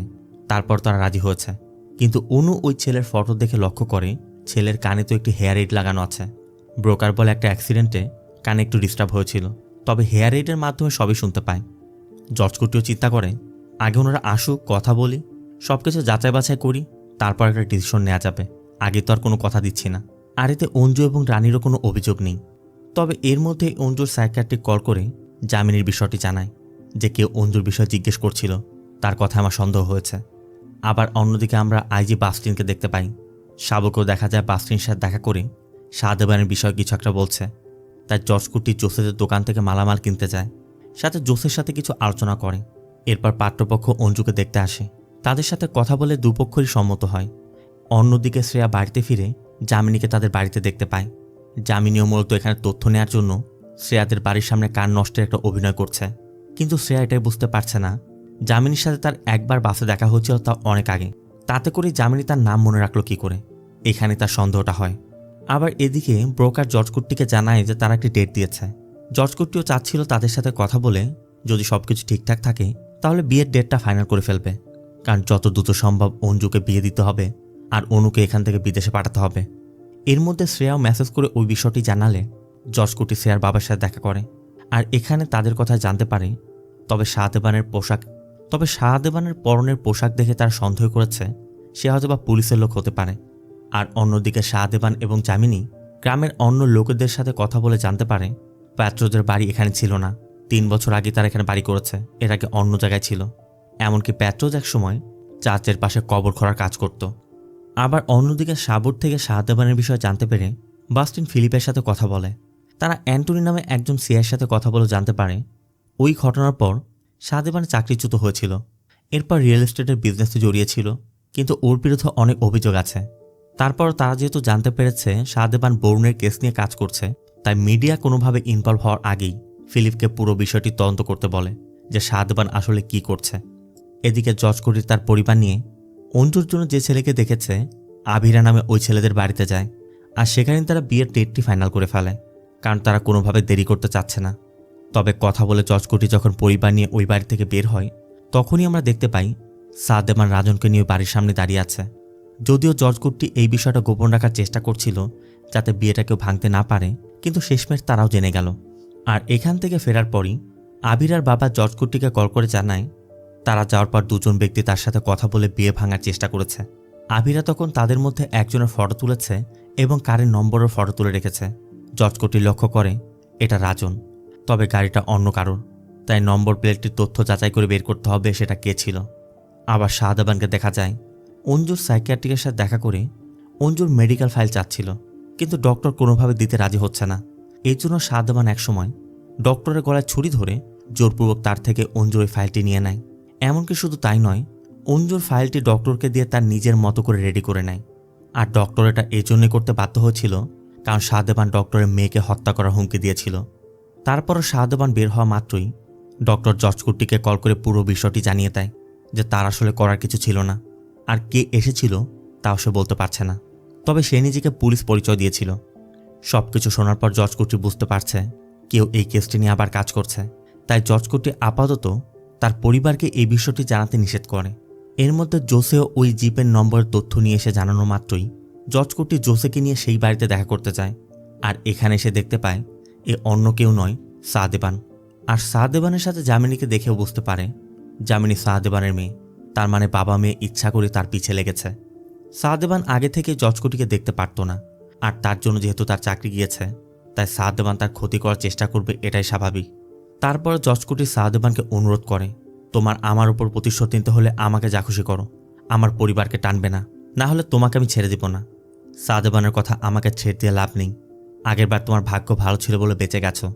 তারপর তারা রাজি হয়েছে। কিন্তু অনু ওই ছেলের ফটো দেখে লক্ষ্য করে ছেলের কানে তো একটি হেয়ার এইড লাগানো আছে। ব্রোকার বলে একটা অ্যাক্সিডেন্টে কানে একটু ডিস্টার্ব হয়েছিল, তবে হেয়ার এইডের মাধ্যমে সবই শুনতে পায়। জর্জ কুট্টিও চিন্তা করে আগে ওনারা আসুক, কথা বলি, সব কিছু যাচাই বাছাই করি, তারপর একটা ডিসিশন নেওয়া যাবে। আগে তো আর কোনো কথা দিচ্ছি না। আর এতে অঞ্জু এবং রানীরও কোনো অভিযোগ নেই। তবে এর মধ্যে অঞ্জুর সাইকিয়াট্রিক কল করে যামিনীর বিষয়টি জানায় যে কেউ অঞ্জুর বিষয়ে জিজ্ঞেস করছিল, তার কথা আমার সন্দেহ হয়েছে। আবার অন্যদিকে আমরা আইজি বাস্টিনকে দেখতে পাই। শাবকেও দেখা যায় বাস্টিনের সাথে দেখা করে শাহদেবানের বিষয়ে কিছু একটা বলছে। তাই জর্জ কুট্টি জোসেফের দোকান থেকে মালামাল কিনতে যায়, সাথে জোসের সাথে কিছু আলোচনা করে। এরপর পাত্রপক্ষ অঞ্জুকে দেখতে আসে, তাদের সাথে কথা বলে দুপক্ষই সম্মত হয়। অন্যদিকে শ্রেয়া বাড়িতে ফিরে যামিনীকে তাদের বাড়িতে দেখতে পায়। যামিনীও মূলত এখানে তথ্য নেওয়ার জন্য শ্রেয়াদের বাড়ির সামনে কান নষ্টের একটা অভিনয় করছে। কিন্তু শ্রেয়া এটাই বুঝতে পারছে না যামিনীর সাথে তার একবার বাসে দেখা হয়েছিল, তা অনেক আগে। তাতে করে যামিনী তার নাম মনে রাখলো কি করে, এখানে তার সন্দেহটা হয়। আবার এদিকে ব্রোকার জর্জ কুট্টিকে জানায় যে তারা একটি ডেট দিয়েছে। জর্জ কুট্টিও চাচ্ছিল তাদের সাথে কথা বলে যদি সবকিছু ঠিকঠাক থাকে তাহলে বিয়ের ডেটটা ফাইনাল করে ফেলবে, কারণ যত দ্রুত সম্ভব অঞ্জুকে বিয়ে দিতে হবে আর অনুকে এখান থেকে বিদেশে পাঠাতে হবে। এর মধ্যে শ্রেয়াও মেসেজ করে ওই বিষয়টি জানালে জর্জ কুট্টি শ্রেয়ার বাবার সাথে দেখা করে আর এখানে তাদের কথা জানতে পারে। তবে শাহদেবানের পরনের পোশাক দেখে তার সন্দেহ করেছে সে হয়তোবা পুলিশের লোক হতে পারে। আর অন্যদিকে শাহদেবান এবং যামিনী গ্রামের অন্য লোকেদের সাথে কথা বলে জানতে পারে প্যাট্রোদের বাড়ি এখানে ছিল না। 3 বছর আগে তারা এখানে বাড়ি করেছে, এর আগে অন্য জায়গায় ছিল। এমনকি প্যাট্রোজ এক সময় চার্চের পাশে কবর খোঁড়ার কাজ করত। আবার অন্যদিকে সাবুর থেকে শাহদেবানের বিষয়ে জানতে পেরে বাস্টিন ফিলিপের সাথে কথা বলে। তারা অ্যান্টনি নামে একজন সিআইয়ের সাথে কথা বলে জানতে পারে ওই ঘটনার পর শাহদেবান চাকরিচ্যুত হয়েছিল। এরপর রিয়েল এস্টেটের বিজনেসে জড়িয়েছিল, কিন্তু ওর বিরুদ্ধে অনেক অভিযোগ আছে। তারপর তারা যেহেতু জানতে পেরেছে শাহদেবান বরুণের কেস নিয়ে কাজ করছে, তাই মিডিয়া কোনোভাবে ইনভলভ হওয়ার আগেই ফিলিপকে পুরো বিষয়টি তদন্ত করতে বলে যে শাহদেবান আসলে কি করছে। এদিকে জর্জ কুট্টি তার পরিবার নিয়ে অঞ্জুর জন্য যে ছেলেকে দেখেছে আভিরা নামে ওই ছেলেদের বাড়িতে যায়, আর সেখানে তারা বিয়ের ডেটটি ফাইনাল করে ফেলে, কারণ তারা কোনোভাবে দেরি করতে চাচ্ছে না। তবে কথা বলে জর্জ কুট্টি যখন পরিবার নিয়ে ওই বাড়ি থেকে বের হয় তখনই আমরা দেখতে পাই শাহদেবান রাজনকে নিয়ে বাড়ির সামনে দাঁড়িয়ে আছে। যদিও জর্জ কুট্টি এই বিষয়টা গোপন রাখার চেষ্টা করছিল যাতে বিয়েটা কেউ ভাঙতে না পারে, কিন্তু শেষমেশ তারাও জেনে গেল। আর এখান থেকে ফেরার পরই আভিরার বাবা জর্জ কুট্টিকে কল করে জানায় তারা যাওয়ার পর দুজন ব্যক্তি তার সাথে কথা বলে বিয়ে ভাঙার চেষ্টা করেছে। আভিরা তখন তাদের মধ্যে একজনের ফটো তুলেছে এবং কারের নম্বরের ফটো তুলে রেখেছে। জর্জ কুট্টি লক্ষ্য করে এটা রাজন, তবে গাড়িটা অন্য কারোর, তাই নম্বর প্লেটটির তথ্য যাচাই করে বের করতে হবে সেটা কে ছিল। আবার শাহদেবানকে দেখা যায় অঞ্জুর সাইকিয়াট্রিকের সাথে দেখা করে অঞ্জুর মেডিকেল ফাইল চাচ্ছিল, কিন্তু ডক্টর কোনোভাবে দিতে রাজি হচ্ছে না। এই জন্য শাহদেবান একসময় ডক্টরের গলায় ছুরি ধরে জোরপূর্বক তার থেকে অঞ্জুর ওই ফাইলটি নিয়ে নেয়। এমনকি শুধু তাই নয়, অঞ্জুর ফাইলটি ডক্টরকে দিয়ে তার নিজের মতো করে রেডি করে নেয়। আর ডক্টর এটা এই জন্যই করতে বাধ্য হয়েছিল কারণ শাহদেবান ডক্টরের মেয়েকে হত্যা করার হুমকি দিয়েছিল। তারপরও শাহদেবান বের হওয়া মাত্রই ডক্টর জর্জ কুট্টিকে কল করে পুরো বিষয়টি জানিয়ে দেয় যে তার আসলে করার কিছু ছিল না, আর কে এসেছিল তাও সে বলতে পারছে না। তবে সে নিজেকে পুলিশ পরিচয় দিয়েছিল। সবকিছু শোনার পর জর্জ কুট্টি বুঝতে পারছে কেউ এই কেসটি নিয়ে আবার কাজ করছে। তাই জর্জ কুট্টি আপাতত তার পরিবারকে এই বিষয়টি জানাতে নিষেধ করে। এর মধ্যে জোসেও ওই জিপের নম্বরের তথ্য নিয়ে এসে জানানো মাত্রই জর্জ কুট্টি জোসেকে নিয়ে সেই বাড়িতে দেখা করতে যায়। আর এখানে এসে দেখতে পায় এ অন্য কেউ নয়, শাহদেবান। আর শাহদেবানের সাথে জামিনীকে দেখেও বুঝতে পারে জামিনী শাহদেবানের মেয়ে। তার মানে বাবা মেয়ে ইচ্ছা করে তার পিছে লেগেছে। শাহদেবান আগে থেকে জর্জ কুট্টিকে দেখতে পারত না, আর তার জন্য যেহেতু তার চাকরি গিয়েছে তাই শাহদেবান তার ক্ষতি করার চেষ্টা করবে, এটাই স্বাভাবিক। তারপর জর্জ কুট্টি শাহদেবানকে অনুরোধ করে, তোমার আমার উপর প্রতিশোধ নিতে হলে আমাকে যা খুশি করো, আমার পরিবারকে টানবে না, না হলে তোমাকে আমি ছেড়ে দিব না। শাহদেবানের কথা আমাকে ছেড়ে দিয়ে লাভ নেই। আগেরবার তোমার ভাগ্য ভালো ছিল বলে বেঁচে গেছো,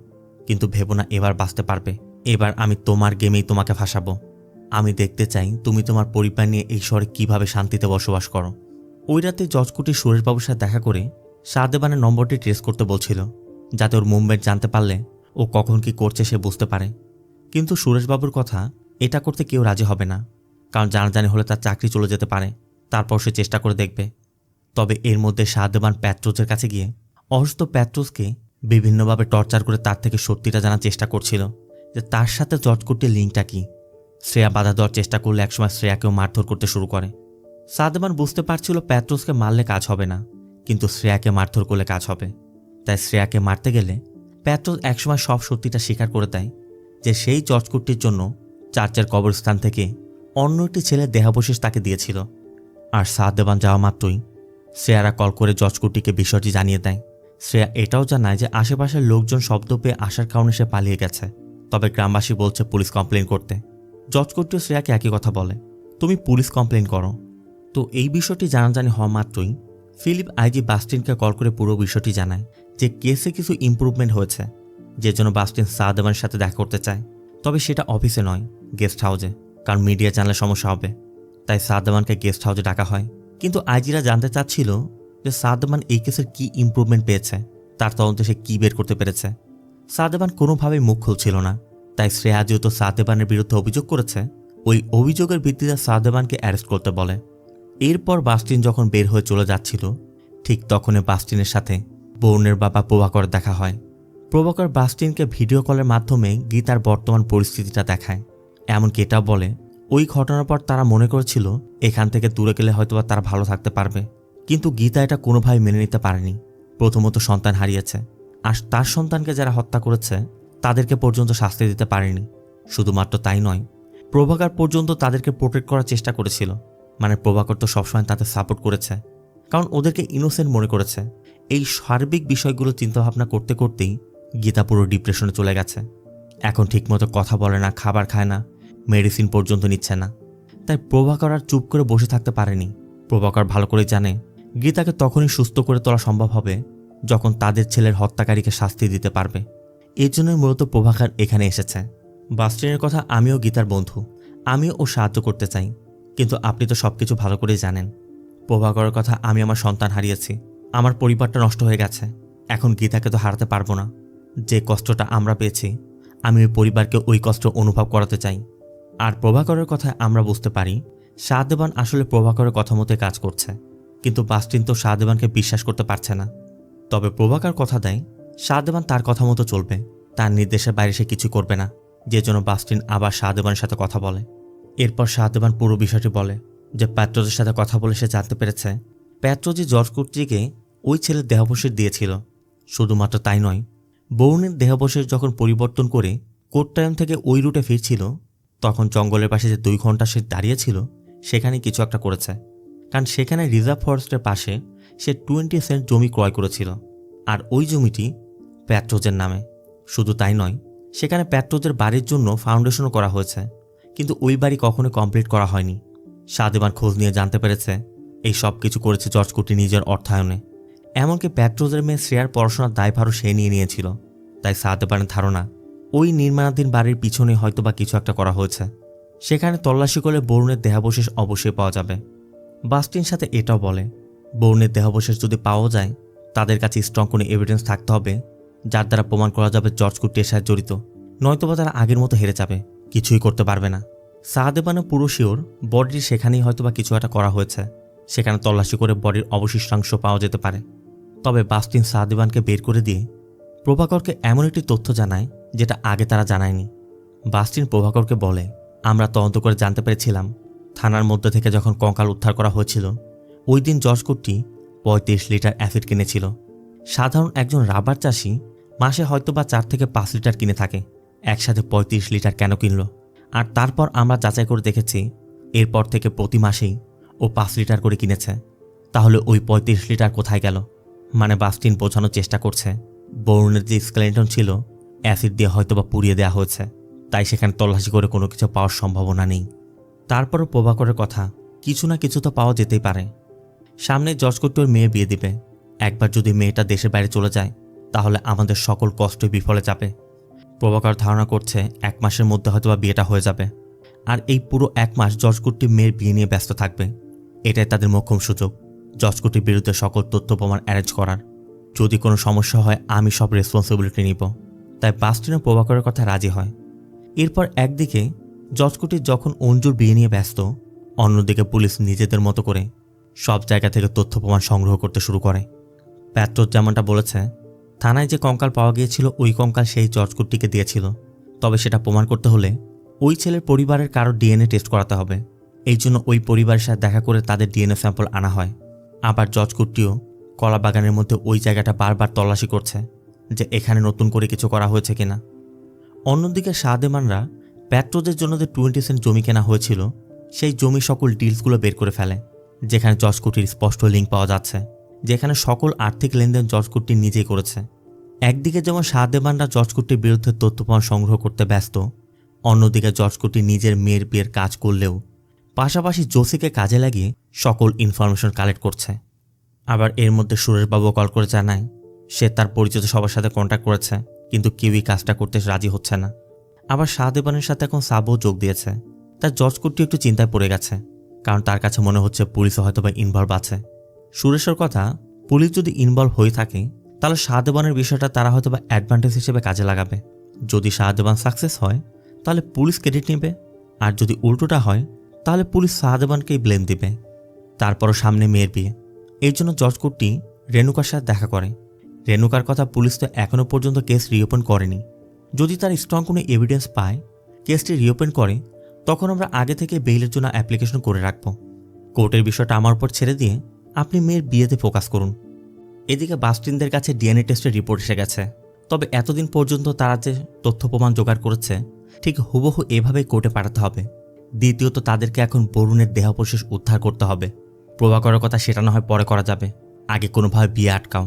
কিন্তু ভেবো না এবার বাঁচতে পারবে। এবার আমি তোমার গেমেই তোমাকে ফাঁসাবো। আমি দেখতে চাই তুমি তোমার পরিবার নিয়ে এই শহরে কিভাবে শান্তিতে বসবাস করো। ওই রাতে জর্জ কুট্টি সুরেশবাবুর সাথে দেখা করে শাহদেবানের নম্বরটি ট্রেস করতে বলছিল, যাতে ওর মুভমেন্ট জানতে পারলে ও কখন কি করছে সে বুঝতে পারে। কিন্তু সুরেশবাবুর কথা এটা করতে কেউ রাজি হবে না, কারণ জানাজানি হলে তার চাকরি চলে যেতে পারে। তারপর সে চেষ্টা করে দেখবে। তবে এর মধ্যে শাহদেবান প্যাট্রোজের কাছে গিয়ে অসুস্থ প্যাট্রোজকে বিভিন্নভাবে টর্চার করে তার থেকে সত্যিটা জানার চেষ্টা করছিল যে তার সাথে জর্জ কুট্টির লিঙ্কটা কি। শ্রেয়া বাধা দেওয়ার চেষ্টা করলে একসময় শ্রেয়াকেও মারধর করতে শুরু করে। শাহদেবান বুঝতে পারছিল প্যাট্রোজকে মারলে কাজ হবে না, কিন্তু শ্রেয়াকে মারধর করলে কাজ হবে। তাই শ্রেয়াকে মারতে গেলে প্যাট্রোজ একসময় সব সত্যিটা স্বীকার করে দেয় যে সেই জর্জ কুট্টির জন্য চার্চের কবরস্থান থেকে অন্য একটি ছেলের দেহাবশেষ তাকে দিয়েছিল। আর শাহদেবান যাওয়া মাত্রই শ্রেয়ারা কল করে জর্জ কুট্টিকে বিষয়টি জানিয়ে দেয়। শ্রেয়া এটাও জানায় যে আশেপাশের লোকজন শব্দ পেয়ে আসার কারণে সে পালিয়ে গেছে। তবে গ্রামবাসী বলছে পুলিশ কমপ্লেন করতে। জর্জ কুট্টিও শ্রেয়াকে একই কথা বলে, তুমি পুলিশ কমপ্লেন করো। তো এই বিষয়টি জানাজানি হওয়া মাত্রই ফিলিপ আইজি বাস্টিনকে কল করে পুরো বিষয়টি জানায় যে কেসে কিছু ইমপ্রুভমেন্ট হয়েছে, যে জন্য বাস্টিন শাহদেবানের সাথে দেখা করতে চায়। তবে সেটা অফিসে নয়, গেস্ট হাউসে, কারণ মিডিয়া জানলে সমস্যা হবে। তাই শাহদেবানকে গেস্ট হাউসে ডাকা হয়। কিন্তু আইজিরা জানতে চাচ্ছিল যে শাহদেবান এই কেসের কি ইমপ্রুভমেন্ট পেয়েছে, তার তদন্তে সে কী বের করতে পেরেছে। শাহদেবান কোনোভাবেই মুখ খুলছিল না। তাই শ্রেয়া যেহেতু শাহদেবানের বিরুদ্ধে অভিযোগ করেছে, ওই অভিযোগের ভিত্তিতে শাহদেবানকে অ্যারেস্ট করতে বলে। এরপর বাস্টিন যখন বের হয়ে চলে যাচ্ছিল, ঠিক তখনই বাস্টিনের সাথে বরুণের বাবা প্রভাকর দেখা হয়। প্রভাকর বাস্টিনকে ভিডিও কলের মাধ্যমে গীতার বর্তমান পরিস্থিতিটা দেখায়। এমনকি এটাও বলে ওই ঘটনার পর তারা মনে করেছিল এখান থেকে দূরে গেলে হয়তোবা তারা ভালো থাকতে পারবে, কিন্তু গীতা এটা কোনোভাবে মেনে নিতে পারেনি। প্রথমত সন্তান হারিয়েছে, আর তার সন্তানকে যারা হত্যা করেছে তাদেরকে পর্যন্ত শাস্তি দিতে পারেনি। শুধুমাত্র তাই নয়, প্রভাকর পর্যন্ত তাদেরকে প্রোটেক্ট করার চেষ্টা করেছিল। মানে প্রভাকর তো সবসময় তাদের সাপোর্ট করেছে, কারণ ওদেরকে ইনোসেন্ট মনে করেছে। এই সার্বিক বিষয়গুলো চিন্তাভাবনা করতে করতেই গীতা পুরো ডিপ্রেশনে চলে গেছে। এখন ঠিকমতো কথা বলে না, খাবার খায় না, মেডিসিন পর্যন্ত নিচ্ছে না। তাই প্রভাকর আর চুপ করে বসে থাকতে পারেনি। প্রভাকর ভালো করে জানে গীতাকে তখনই সুস্থ করে তোলা সম্ভব হবে যখন তাদের ছেলের হত্যাকারীকে শাস্তি দিতে পারবে। এর জন্যই মূলত প্রভাকর এখানে এসেছে। বাস্টিনের কথা আমিও গীতার বন্ধু, আমিও ও সাহায্য করতে চাই, কিন্তু আপনি তো সবকিছু ভালো করেই জানেন। প্রভাকরের কথা, আমি আমার সন্তান হারিয়েছি, আমার পরিবারটা নষ্ট হয়ে গেছে। এখন গীতাকে তো হারাতে পারবো না। যে কষ্টটা আমরা পেয়েছি, আমি ওই পরিবারকে ওই কষ্ট অনুভব করাতে চাই। আর প্রভাকরের কথা আমরা বুঝতে পারি শাহদেবান আসলে প্রভাকরের কথা মতো কাজ করছে, কিন্তু বাস্টিন তো শাহদেবানকে বিশ্বাস করতে পারছে না। তবে প্রভাকর কথা দেয় শাহদেবান তার কথা মতো চলবে, তার নির্দেশের বাইরে সে কিছু করবে না, যে জন্য বাস্টিন আবার শাহদেবানের সাথে কথা বলে। এরপর শাহদেবান পুরো বিষয়টি বলে যে প্যাট্রোজের সাথে কথা বলে সে জানতে পেরেছে প্যাট্রোজি জর্জ কুট্টিকে ওই ছেলের দেহাবশেষ দিয়েছিল। শুধুমাত্র তাই নয়, বরুণের দেহাবশেষ যখন পরিবর্তন করে কোট্টায়াম থেকে ওই রুটে ফিরছিল, তখন জঙ্গলের পাশে যে 2 ঘন্টা সে দাঁড়িয়েছিল সেখানে কিছু একটা করেছে। কারণ সেখানে রিজার্ভ ফরেস্টের পাশে সে 20 সেন্ট জমি ক্রয় করেছিল, আর ওই জমিটি প্যাট্রোজের নামে। শুধু তাই নয়, সেখানে প্যাট্রোজের বাড়ির জন্য ফাউন্ডেশনও করা হয়েছে, কিন্তু ওই বাড়ি কখনো কমপ্লিট করা হয়নি। শাহদেবান খোঁজ নিয়ে জানতে পেরেছে এই সব কিছু করেছে জর্জ কুট্টি নিজের অর্থায়নে। এমনকি প্যাট্রোজের মেয়ে শ্রেয়ার পড়াশোনার দায়ভারও সে নিয়ে নিয়েছিল। তাই শাহদেবানের ধারণা ওই নির্মাণাধীন বাড়ির পিছনে হয়তোবা কিছু একটা করা হয়েছে। সেখানে তল্লাশি করলে বরুণের দেহাবশেষ অবশ্যই পাওয়া যাবে। বাস্টিন সাথে এটাও বলে বরুণের দেহাবশেষ যদি পাওয়া যায়, তাদের কাছে স্ট্রং কোনো এভিডেন্স থাকতে হবে যার দ্বারা প্রমাণ করা যাবে জর্জ কুট্টি এর সাথে জড়িত। নয়তোবা তারা আগের মতো হেরে যাবে, কিছুই করতে পারবে না। সাহাদেবানো পুরো শিওর বডির সেখানেই হয়তোবা কিছু একটা করা হয়েছে, সেখানে তল্লাশি করে বডির অবশিষ্টাংশ পাওয়া যেতে পারে। তবে বাস্টিন সাহাদেবানকে বের করে দিয়ে প্রভাকরকে এমন একটি তথ্য জানায় যেটা আগে তারা জানায়নি। বাস্টিন প্রভাকরকে বলে, আমরা তদন্ত করে জানতে পেরেছিলাম থানার মধ্যে থেকে যখন কঙ্কাল উদ্ধার করা হয়েছিল, ওই দিন জর্জ কুট্টি 35 লিটার অ্যাসিড কিনেছিল। সাধারণ একজন রাবার চাষি মাসে হয়তোবা 4 থেকে 5 লিটার কিনে থাকে, একসাথে 35 লিটার কেন কিনল? আর তারপর আমরা যাচাই করে দেখেছি এরপর থেকে প্রতি মাসেই ও 5 লিটার করে কিনেছে। তাহলে ওই 35 লিটার কোথায় গেল? মানে বাস্টিন বোঝানোর চেষ্টা করছে বরুণের যে স্কেলেটন ছিল অ্যাসিড দিয়ে হয়তোবা পুড়িয়ে দেওয়া হয়েছে, তাই সেখানে তল্লাশি করে কোনো কিছু পাওয়ার সম্ভাবনা নেই। তারপরও প্রভাকরের কথা, কিছু না কিছু তো পাওয়া যেতেই পারে। সামনে জর্জ কুট্টি ওর মেয়ে বিয়ে দিবে, একবার যদি মেয়েটা দেশের বাইরে চলে যায় তাহলে আমাদের সকল কষ্টই বিফলে যাবে। প্রভাকর ধারণা করছে 1 মাসের মধ্যে হয়তোবা বিয়েটা হয়ে যাবে, আর এই পুরো 1 মাস জর্জ কুট্টি মেয়ের বিয়ে নিয়ে ব্যস্ত থাকবে। এটাই তাদের মোক্ষম সুযোগ জর্জ কুট্টির বিরুদ্ধে সকল তথ্য প্রমাণ অ্যারেঞ্জ করার। যদি কোনো সমস্যা হয় আমি সব রেসপন্সিবিলিটি নিব। তাই বাস্টিনও প্রভাকরের কথা রাজি হয়। এরপর একদিকে জর্জ কুট্টি যখন অঞ্জুর বিয়ে নিয়ে ব্যস্ত, অন্যদিকে পুলিশ নিজেদের মতো করে সব জায়গা থেকে তথ্য প্রমাণ সংগ্রহ করতে শুরু করে। প্যাট্রোস যেমনটা বলেছে, থানায় যে কঙ্কাল পাওয়া গিয়েছিল ওই কঙ্কাল সেই জর্জ কুট্টিকে দিয়েছিল। তবে সেটা প্রমাণ করতে হলে ওই ছেলের পরিবারের কারো ডিএনএ টেস্ট করাতে হবে। এই জন্য ওই পরিবারের সাথে দেখা করে তাদের ডিএনএ স্যাম্পল আনা হয়। আবার জর্জ কুট্টিও কলা বাগানের মধ্যে ওই জায়গাটা বারবার তল্লাশি করছে যে এখানে নতুন করে কিছু করা হয়েছে কিনা। অন্যদিকে সাহাদেমানরা প্যাট্রোজের জন্য যে 20 সেন্ট জমি কেনা হয়েছিল সেই জমি সকল ডিলসগুলো বের করে ফেলে, যেখানে জর্জ কুট্টির স্পষ্ট লিঙ্ক পাওয়া যাচ্ছে, যেখানে সকল আর্থিক লেনদেন জর্জ কুট্টি নিজেই করেছে। একদিকে যেমন সাহাদেমানরা জর্জ কুট্টির বিরুদ্ধে তথ্য প্রমাণ সংগ্রহ করতে ব্যস্ত, অন্যদিকে জর্জ কুট্টি নিজের মেয়ের বিয়ের কাজ করলেও পাশাপাশি জোসিকে কাজে লাগিয়ে সকল ইনফরমেশন কালেক্ট করছে। আবার এর মধ্যে সুরেশবাবু কল করে জানায় সে তার পরিচিত সবার সাথে কন্ট্যাক্ট করেছে, কিন্তু কেউই কাজটা করতে রাজি হচ্ছে না। আবার সাহাদেবানের সাথে এখন সাবও যোগ দিয়েছে। তার জর্জ কুট্টি একটু চিন্তায় পড়ে গেছে, কারণ তার কাছে মনে হচ্ছে পুলিশও হয়তোবা ইনভলভ আছে। সুরেশের কথা, পুলিশ যদি ইনভলভ হয়ে থাকে তাহলে শাহদেবানের বিষয়টা তারা হয়তোবা অ্যাডভান্টেজ হিসেবে কাজে লাগাবে। যদি শাহদেবান সাকসেস হয় তাহলে পুলিশ ক্রেডিট নেবে, আর যদি উল্টোটা হয় তাহলে পুলিশ শাহদেবানকেই ব্লেম দিবে। তারপরও সামনে মেয়ের বিয়ে, এই জন্য জর্জ কুট্টি রেণুকার সাথে দেখা করে। রেণুকার কথা, পুলিশ তো এখনও পর্যন্ত কেস রিওপেন করেনি। যদি তার স্ট্রং কোনো এভিডেন্স পায় কেসটি রিওপেন করে, তখন আমরা আগে থেকে বেইলের জন্য অ্যাপ্লিকেশন করে রাখব। কোর্টের বিষয়টা আমার উপর ছেড়ে দিয়ে আপনি মেয়ের বিয়েতে ফোকাস করুন। এদিকে বাস্টিনদের কাছে ডিএনএ টেস্টের রিপোর্ট এসে গেছে। তবে এতদিন পর্যন্ত তারা যে তথ্য প্রমাণ জোগাড় করেছে ঠিক হুবহু এভাবেই কোর্টে পাঠাতে হবে। দ্বিতীয়ত তাদেরকে এখন বরুণের দেহাবশেষ উদ্ধার করতে হবে। প্রভাকরের কথা সেটা না হয় পরে করা যাবে, আগে কোনোভাবে বিয়ে আটকাও।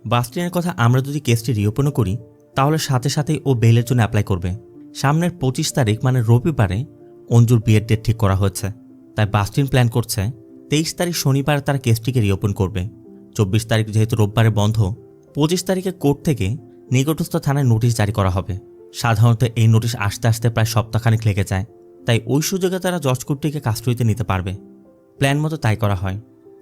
বাস্টিনের কথা, আমরা যদি কেসটি রিওপেনও করি তাহলে সাথে সাথেই ও বেইলের জন্য অ্যাপ্লাই করবে। সামনের 25 তারিখ মানে রবিবারে অঞ্জুর বিয়ের ডেট ঠিক করা হয়েছে। তাই বাস্টিন প্ল্যান করছে 23 তারিখ শনিবার তারা কেসটিকে রিওপেন করবে। 24 তারিখ যেহেতু রোববারে বন্ধ, 25 তারিখে কোর্ট থেকে নিকটস্থ থানায় নোটিশ জারি করা হবে। সাধারণত এই নোটিশ আসতে আসতে প্রায় সপ্তাহখানেক লেগে যায়, তাই ওই সুযোগে তারা জর্জ কুট্টিকে কাস্টডিতে নিতে পারবে। প্ল্যান মতো তাই করা হয়।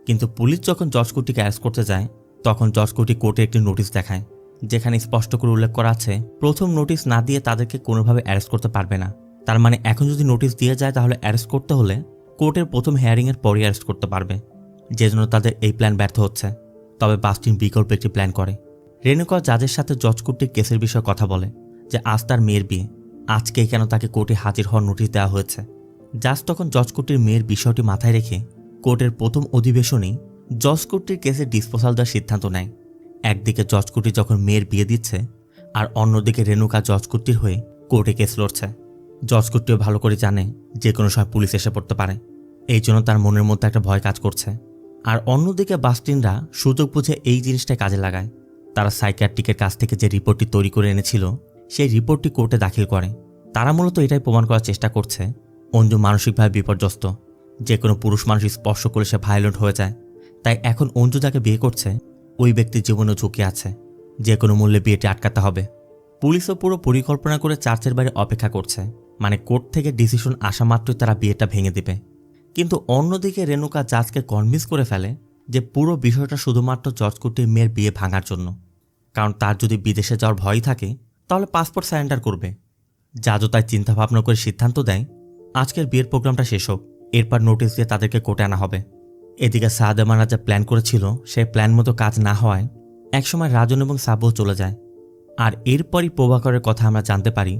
কিন্তু পুলিশ যখন জর্জ কুট্টিকে অ্যারেস্ট করতে যায় তখন জর্জ কুট্টি কোর্টে একটি নোটিশ দেখায়, যেখানে স্পষ্ট করে উল্লেখ করা আছে প্রথম নোটিশ না দিয়ে তাদেরকে কোনোভাবে অ্যারেস্ট করতে পারবে না। তার মানে এখন যদি নোটিশ দিয়ে যায় তাহলে অ্যারেস্ট করতে হলে কোর্টের প্রথম হিয়ারিংয়ের পরই অ্যারেস্ট করতে পারবে, যেজন্য তাদের এই প্ল্যান ব্যর্থ হচ্ছে। তবে বাস্টিন বিকল্প একটি প্ল্যান করে। রেণুকা জাজের সাথে জর্জ কুট্টির কেসের বিষয়ে কথা বলে যে আজ তার মেয়ের বিয়ে, আজকেই কেন তাকে কোর্টে হাজির হওয়ার নোটিশ দেওয়া হয়েছে। জাজ তখন জর্জ কুট্টির মেয়ের বিষয়টি মাথায় রেখে কোর্টের প্রথম অধিবেশনেই জর্জ কুট্টির কেসে ডিসপোজাল দেওয়ার সিদ্ধান্ত নেয়। একদিকে জর্জ কুট্টি যখন মেয়ের বিয়ে দিচ্ছে, আর অন্যদিকে রেণুকা জর্জ কুট্টির হয়ে কোর্টে কেস লড়ছে। জর্জ কুট্টিও ভালো করে জানে যে কোনো সময় পুলিশ এসে পড়তে পারে, এই জন্য তার মনের মধ্যে একটা ভয় কাজ করছে। আর অন্যদিকে বাস্টিনরা সুযোগ বুঝে এই জিনিসটা কাজে লাগায়। তারা সাইকিয়াট্রিকের কাছ থেকে যে রিপোর্টটি তৈরি করে এনেছিল সেই রিপোর্টটি কোর্টে দাখিল করে। তারা মূলত এটাই প্রমাণ করার চেষ্টা করছে অঞ্জু মানসিকভাবে বিপর্যস্ত, যে কোনো পুরুষ মানুষ স্পর্শ করে সে ভায়োলেন্ট হয়ে যায়। তাই এখন অঞ্জু যাকে বিয়ে করছে ওই ব্যক্তির জীবনেও ঝুঁকি আছে, যে কোনো মূল্যে বিয়েটি আটকাতে হবে। পুলিশও পুরো পরিকল্পনা করে চার্চের বাইরে অপেক্ষা করছে, মানে কোর্ট থেকে ডিসিশন আসা মাত্রই তারা বিয়েটা ভেঙে দিবে। কিন্তু অন্যদিকে রেণুকা জাজকে কনভিন্স করে ফেলে যে পুরো বিষয়টা শুধুমাত্র জর্জ কুট্টির মেয়ের বিয়ে ভাঙার জন্য। কারণ তার যদি বিদেশে যাওয়ার ভয় থাকে তাহলে পাসপোর্ট সারেন্ডার করবে। জাজও তাই চিন্তাভাবনা করে সিদ্ধান্ত দেয় আজকের বিয়ের প্রোগ্রামটা শেষ হোক, এরপর নোটিশ দিয়ে তাদেরকে কোর্টে আনা হবে। এদিকে সাদেমানরা যা প্ল্যান করেছিল সেই প্ল্যান মতো কাজ না হওয়ায় একসময় রাজন এবং সাব্বও চলে যায়। আর এরপরই প্রভাকরের কথা আমরা জানতে পারি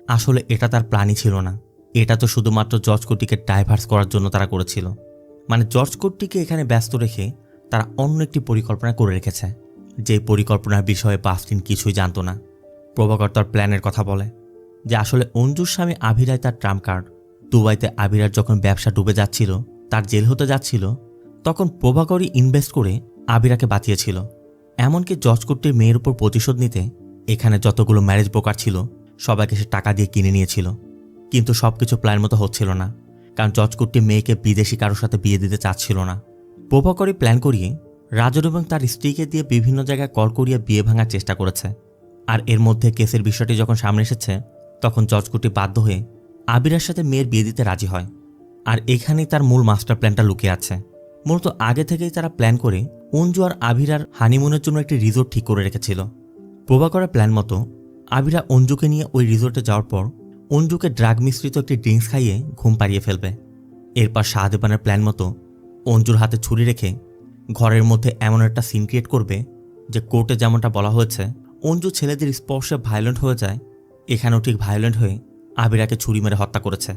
আসলে এটা তার প্ল্যানই ছিল না, এটা তো শুধুমাত্র জর্জ কুট্টিকে ডাইভার্স করার জন্য তারা করেছিল। মানে জর্জ কুট্টিকে এখানে ব্যস্ত রেখে তারা অন্য একটি পরিকল্পনা করে রেখেছে, যে পরিকল্পনার বিষয়ে বাস্টিন কিছুই জানত না। প্রভাকর তার প্ল্যানের কথা বলে যে আসলে অঞ্জুর স্বামী আভিরাই তার ট্রাম্প কার্ড। দুবাইতে আভিরার যখন ব্যবসা ডুবে যাচ্ছিল, তার জেল হতে যাচ্ছিল, তখন প্রভাকরই ইনভেস্ট করে আভিরাকে বাঁচিয়েছিল। এমনকি জর্জ কুট্টির মেয়ের উপর প্রতিশোধ নিতে এখানে যতগুলো ম্যারেজ ব্রোকার ছিল সবাইকে সে টাকা দিয়ে কিনে নিয়েছিল। কিন্তু সবকিছু প্ল্যান মতো হচ্ছিল না, কারণ জর্জ কুট্টি মেয়েকে বিদেশি কারোর সাথে বিয়ে দিতে চাচ্ছিল না। প্রভাকরই প্ল্যান করিয়ে রাজন এবং তার স্ত্রীকে দিয়ে বিভিন্ন জায়গায় কল করিয়ে বিয়ে ভাঙার চেষ্টা করেছে। আর এর মধ্যে কেসের বিষয়টি যখন সামনে এসেছে তখন জর্জ কুট্টি বাধ্য হয়ে আবিরার সাথে মেয়ের বিয়ে দিতে রাজি হয়। আর এখানেই তার মূল মাস্টার প্ল্যানটা লুকিয়ে আছে। মূলত আগে থেকেই তারা প্ল্যান করে অঞ্জু আর আভিরার হানিমুনের জন্য একটি রিসোর্ট ঠিক করে রেখেছিল। প্রভাকরের প্ল্যান মতো আভিরা অঞ্জুকে নিয়ে ওই রিসোর্টে যাওয়ার পর অঞ্জুকে ড্রাগ মিশ্রিত একটি ড্রিঙ্কস খাইয়ে ঘুম পাড়িয়ে ফেলবে। এরপর শাহদেবানের প্ল্যান মতো অঞ্জুর হাতে ছুরি রেখে ঘরের মধ্যে এমন একটা সিন ক্রিয়েট করবে যে কোর্টে যেমনটা বলা হয়েছে অঞ্জু ছেলেদের স্পর্শে ভায়োলেন্ট হয়ে যায়, এখানেও ঠিক ভায়োলেন্ট হয়ে আবিরাকে ছুরি মেরে হত্যা করেছে।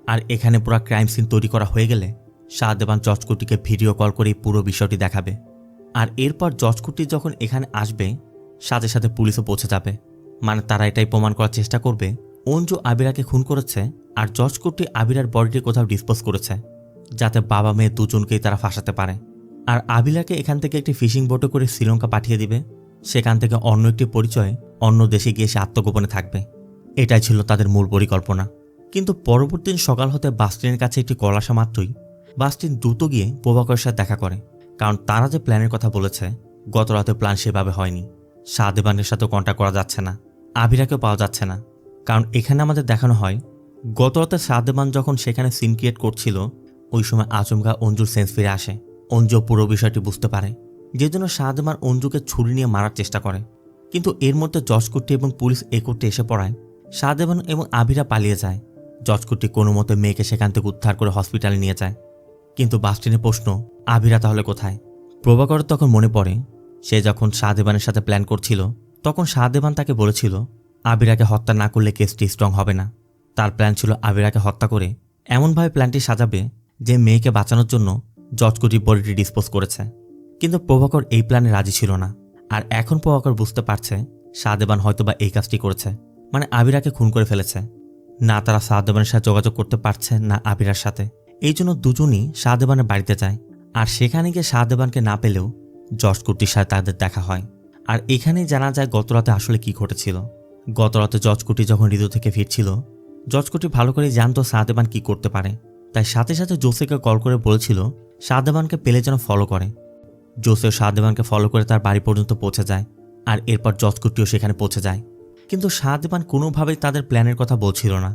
আর এখানে পুরো ক্রাইম সিন তৈরি করা হয়ে গেলে শাহদেবান জর্জ কুট্টিকে ভিডিও কল করে পুরো বিষয়টি দেখাবে। আর এরপর জর্জ কুট্টি যখন এখানে আসবে সাথে সাথে পুলিশও পৌঁছে যাবে। মানে তারা এটাই প্রমাণ করার চেষ্টা করবে অঞ্জু আবিরাকে খুন করেছে আর জর্জ কুট্টি আবিরার বডিটি কোথাও ডিসপোজ করেছে, যাতে বাবা মেয়ে দুজনকেই তারা ফাঁসাতে পারে। আর আবিলাকে এখান থেকে একটি ফিশিং বোটে করে শ্রীলঙ্কা পাঠিয়ে দিবে, সেখান থেকে অন্য একটি পরিচয়ে অন্য দেশে গিয়ে সে আত্মগোপনে থাকবে। এটাই ছিল তাদের মূল পরিকল্পনা। কিন্তু পরবর্তী দিন সকাল হতে বাস্টিনের কাছে একটি কল আসা মাত্রই বাস্টিন দ্রুত গিয়ে প্রভাকরের সাথে দেখা করে, কারণ তারা যে প্ল্যানের কথা বলেছে গত রাতে প্ল্যান সেভাবে হয়নি। শাহদেবানের সাথে কন্ট্যাক্ট করা যাচ্ছে না, আবিরাকেও পাওয়া যাচ্ছে না। কারণ এখানে আমাদের দেখানো হয় গত রাতে শাহদেবান যখন সেখানে সিন ক্রিয়েট করছিল ওই সময় আচমকা অঞ্জুর সেন্স ফিরে আসে। অঞ্জু পুরো বিষয়টি বুঝতে পারে, যে জন্য শাহদেবান অঞ্জুকে ছুরি নিয়ে মারার চেষ্টা করে। কিন্তু এর মধ্যে জর্জ কুট্টি এবং পুলিশ এ করতে এসে পড়ায় শাহদেবান এবং আবিরা পালিয়ে যায়। জর্জ কুট্টি কোনো মতে মেয়েকে সেখান থেকে উদ্ধার করে হসপিটালে নিয়ে যায়। কিন্তু বাস্টিনের প্রশ্ন, আবিরা তাহলে কোথায়? প্রভাকর তখন মনে পড়ে সে যখন শাহদেবানের সাথে প্ল্যান করছিল তখন শাহদেবান তাকে বলেছিল আবিরাকে হত্যা না করলে কেসটি স্ট্রং হবে না। তার প্ল্যান ছিল আবিরাকে হত্যা করে এমনভাবে প্ল্যানটি সাজাবে যে মেয়েকে বাঁচানোর জন্য জর্জ কুট্টি বডিটি ডিসপোজ করেছে। কিন্তু প্রভাকর এই প্ল্যানে রাজি ছিল না। আর এখন প্রভাকর বুঝতে পারছে শাহদেবান হয়তোবা এই কাজটি করেছে, মানে আবিরাকে খুন করে ফেলেছে। না তারা শাহদেবানের সাথে যোগাযোগ করতে পারছে না আবিরার সাথে, এই জন্য দুজনই শাহদেবানের বাড়িতে যায়। আর সেখানে গিয়ে শাহদেবানকে না পেলেও জর্জ কুট্টির সাথে তাদের দেখা হয়। আর এখানেই জানা যায় গতরাতে আসলে কি ঘটেছিল। গতরাতে জর্জ কুট্টি যখন হৃদয় থেকে ফিরছিল জর্জ কুট্টি ভালো করে জানতো শাহদেবান কি করতে পারে, তাই সাথে সাথে জোসেকে কল করে বলেছিল শাহদেবানকে পেলে যেন ফলো করে। জোসেও শাহদেবানকে ফলো করে তার বাড়ি পর্যন্ত পৌঁছে যায়। আর এরপর জর্জ কুট্টিও সেখানে পৌঁছে যায়। কিন্তু শাহদেবান কোনোভাবেই তাদের প্ল্যানের কথা বলছিল না।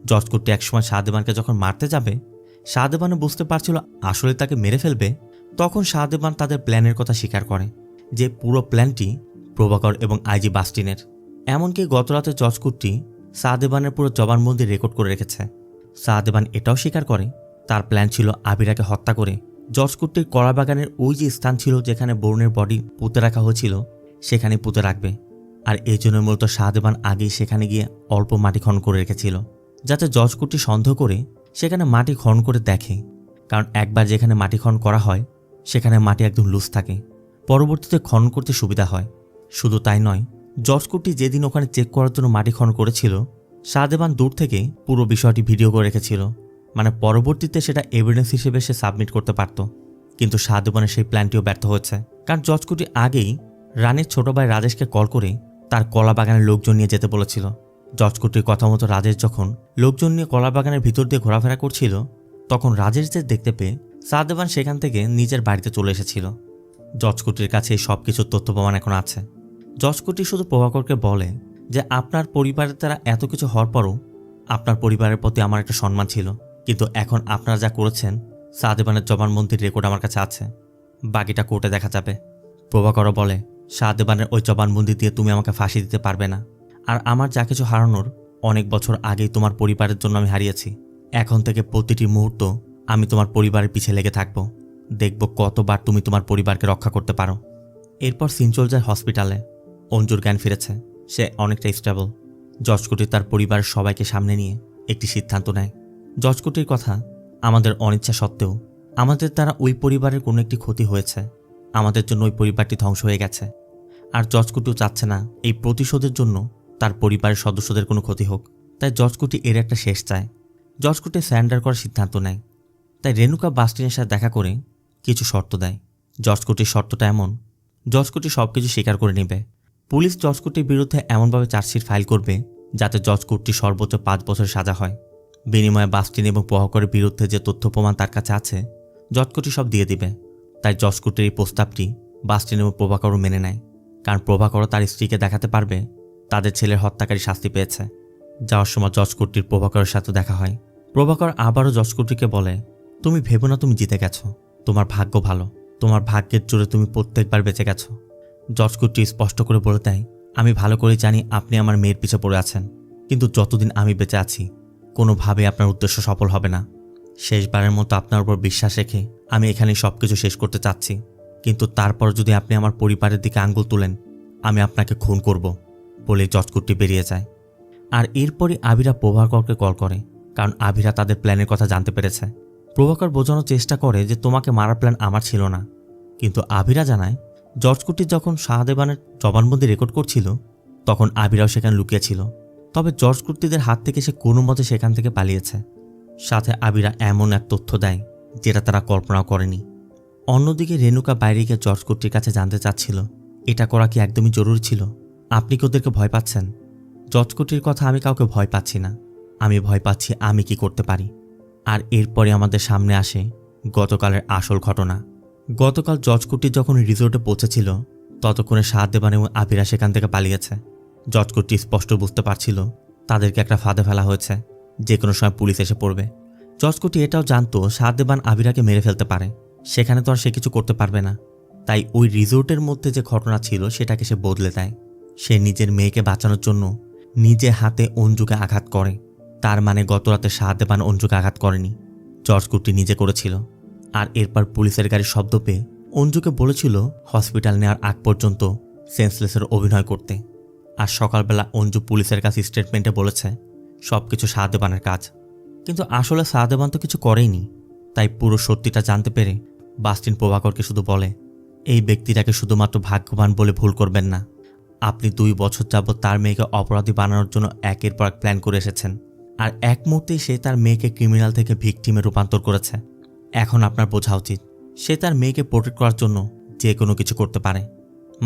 জর্জ কুট্টি একসময় শাহদেবানকে যখন মারতে যাবে শাহদেবানও বুঝতে পারছিল আসলে তাকে মেরে ফেলবে, তখন শাহদেবান তাদের প্ল্যানের কথা স্বীকার করে যে পুরো প্ল্যানটি প্রভাকর এবং আইজি বাস্টিনের। এমনকি গতরাতে জর্জ কুট্টি শাহদেবানের পুরো জবানবন্দি রেকর্ড করে রেখেছে। শাহদেবান এটাও স্বীকার করে তার প্ল্যান ছিল আবিরাকে হত্যা করে জর্জ কুট্টির কলাবাগানের ওই যে স্থান ছিল যেখানে বরুণের বডি পুঁতে রাখা হয়েছিল সেখানে পুঁতে রাখবে। আর এই জন্য মূলত শাহদেবান আগেই সেখানে গিয়ে অল্প মাটি খনন করে রেখেছিল, যাতে জর্জ কুট্টি সন্দেহ করে সেখানে মাটি খনন করে দেখে। কারণ একবার যেখানে মাটি খনন করা হয় সেখানে মাটি একদম লুজ থাকে, পরবর্তীতে খনন করতে সুবিধা হয়। শুধু তাই নয়, জর্জ কুট্টি যেদিন ওখানে চেক করার জন্য মাটি খনন করেছিল শাহদেবান দূর থেকে পুরো বিষয়টি ভিডিও করে রেখেছিল, মানে পরবর্তীতে সেটা এভিডেন্স হিসেবে সে সাবমিট করতে পারত। কিন্তু শাহদেবানের সেই প্ল্যানটিও ব্যর্থ হয়েছে, কারণ জর্জ কুট্টি আগেই রানীর ছোট ভাই রাজেশকে কল করে তার কলা বাগানের লোকজন নিয়ে যেতে বলেছিল। জর্জ কুট্টির কথা মতো রাজেশ যখন লোকজন নিয়ে কলা বাগানের ভিতর দিয়ে ঘোরাফেরা করছিল তখন রাজেশদের দেখতে পেয়ে শাহদেবান সেখান থেকে নিজের বাড়িতে চলে এসেছিল। জর্জ কুট্টির কাছে এই সব কিছুর তথ্য প্রমাণ এখন আছে। জর্জ কুট্টি শুধু প্রভাকরকে বলে যে আপনার পরিবারের দ্বারা এত কিছু হওয়ার পরও আপনার পরিবারের প্রতি আমার একটা সম্মান ছিল, কিন্তু এখন আপনারা যা করেছেন শাহদেবানের জবানবন্দির রেকর্ড আমার কাছে আছে। বাকিটা কোর্টে দেখা যাবে। প্রভাকর বলে, শাহদেবানের ওই জবানবন্দি দিয়ে তুমি আমাকে ফাঁসি দিতে পারবে না। আর আমার যা কিছু হারানোর অনেক বছর আগেই তোমার পরিবারের জন্য আমি হারিয়েছি। এখন থেকে প্রতিটি মুহূর্ত আমি তোমার পরিবারের পিছে লেগে থাকব। দেখব কতবার তুমি তোমার পরিবারকে রক্ষা করতে পারো। এরপর সিন চলে যায় হসপিটালে। অঞ্জুর জ্ঞান ফিরেছে, সে অনেকটা স্টেবল। জজ কোটি তার পরিবারের সবাইকে সামনে নিয়ে একটি সিদ্ধান্ত নেয়। জজ কোটির কথা, আমাদের অনিচ্ছা সত্ত্বেও আমাদের দ্বারা ওই পরিবারের কোনো একটি ক্ষতি হয়েছে। আমাদের জন্য ওই পরিবারটি ধ্বংস হয়ে গেছে। আর জজ কোটিও চাচ্ছে না এই প্রতিশোধের জন্য তার পরিবারের সদস্যদের কোনো ক্ষতি হোক। তাই জজ কোটি এর একটা শেষ চায়। জজ কোটি স্যারেন্ডার করার সিদ্ধান্ত নেয়। তাই রেণুকা বাস্টিনের সাথে দেখা করে কিছু শর্ত দেয়। জজ কোটির শর্তটা এমন, জজ কোটি সব কিছু স্বীকার করে নেবে। পুলিশ জজ কোটির বিরুদ্ধে এমনভাবে চার্জশিট ফাইল করবে যাতে জজ কোটির সর্বোচ্চ 5 বছর সাজা হয়। বিনিময়ে বাস্টিন এবং প্রভাকরের বিরুদ্ধে যে তথ্য প্রমাণ তার কাছে আছে জজ কোটি সব দিয়ে দিবে। তাই জজ কোটির এই প্রস্তাবটি বাস্টিন এবং প্রভাকরও মেনে নেয়, কারণ প্রভাকরও তার স্ত্রীকে দেখাতে পারবে তাদের ছেলের হত্যাকারী শাস্তি পেয়েছে। যাওয়ার সময় জজ কোটির প্রভাকরের সাথে দেখা হয়। প্রভাকর আবারও জজ কোটিকে বলে, তুমি ভেবো না তুমি জিতে গেছো, তোমার ভাগ্য ভালো, তোমার ভাগ্যের জোরে তুমি প্রত্যেকবার বেঁচে গেছো। জজ কোটি স্পষ্ট করে বলে দেয়, আমি ভালো করে জানি আপনি আমার মেয়ের পিছে পড়ে আছেন, কিন্তু যতদিন আমি বেঁচে আছি কোনোভাবে আপনার উদ্দেশ্য সফল হবে না। শেষবারের মতো আপনার উপর বিশ্বাস রেখে আমি এখানেই সব কিছু শেষ করতে চাচ্ছি, কিন্তু তারপর যদি আপনি আমার পরিবারের দিকে আঙ্গুল তুলেন আমি আপনাকে খুন করব বলে জজ কোটি বেরিয়ে যায়। আর এরপরই আবিরা প্রভাকরকে কল করে, কারণ আবিরা তাদের প্ল্যানের কথা জানতে পেরেছে। প্রভাকর বোঝানোর চেষ্টা করে যে তোমাকে মারার প্ল্যান আমার ছিল না, কিন্তু আবিরা জানায় জজ কোটি যখন শাহদেবানের জবানবন্দি রেকর্ড করছিল তখন আবিরাও সেখানে লুকিয়েছিল। তবে জজ কোটিদের হাত থেকে সে কোনো মতে সেখান থেকে পালিয়েছে। সাথে আবিরা এমন এক তথ্য দেয় যেটা তারা কল্পনাও করেনি। অন্যদিকে রেণুকা বাইরে গিয়ে জজ কোটির কাছে জানতে চাচ্ছিল এটা করা কি একদমই জরুরি ছিল, আপনি কি ওদেরকে ভয় পাচ্ছেন? জজ কোটির কথা, আমি কাউকে ভয় পাচ্ছি না, আমি ভয় পাচ্ছি আমি কি করতে পারি। আর এরপরে আমাদের সামনে আসে গতকালের আসল ঘটনা। গতকাল জজ কোটি যখন রিসোর্টে পৌঁছেছিল ততক্ষণে শাহদেবান এবং আবিরা সেখান থেকে পালিয়েছে। জজ কোটি স্পষ্ট বুঝতে পারছিল তাদেরকে একটা ফাঁদে ফেলা হয়েছে, যে কোনো সময় পুলিশ এসে পড়বে। জজ কোটি এটাও জানতো শাহদেবান আবিরাকে মেরে ফেলতে পারে, সেখানে তো আর সে কিছু করতে পারবে না। তাই ওই রিসোর্টের মধ্যে যে ঘটনা ছিল সেটাকে সে বদলে দেয়। সে নিজের মেয়েকে বাঁচানোর জন্য নিজে হাতে অঞ্জুকে আঘাত করে। তার মানে গতরাতে শাহদেবান অঞ্জুকে আঘাত করেনি, জজ কোটি নিজে করেছিল। আর এরপর পুলিশের গাড়ির শব্দ পেয়ে অঞ্জুকে বলেছিল হসপিটাল নেওয়ার আগ পর্যন্ত সেন্সলেসের অভিনয় করতে। আর সকালবেলা অঞ্জু পুলিশের কাছে স্টেটমেন্টে বলেছে সবকিছু শাহদেবানের কাজ, কিন্তু আসলে শাহদেবান তো কিছু করেইনি। তাই পুরো সত্যিটা জানতে পেরে বাস্টিন প্রভাকরকে শুধু বলে, এই ব্যক্তিটাকে শুধুমাত্র ভাগ্যবান বলে ভুল করবেন না। আপনি 2 বছর যাবৎ তার মেয়েকে অপরাধী বানানোর জন্য একের পর এক প্ল্যান করে এসেছেন, আর এক মুহূর্তেই সে তার মেয়েকে ক্রিমিনাল থেকে ভিকটিমে রূপান্তর করেছে। এখন আপনার বোঝা উচিত সে তার মেয়েকে প্রোটেক্ট করার জন্য যে কোনো কিছু করতে পারে,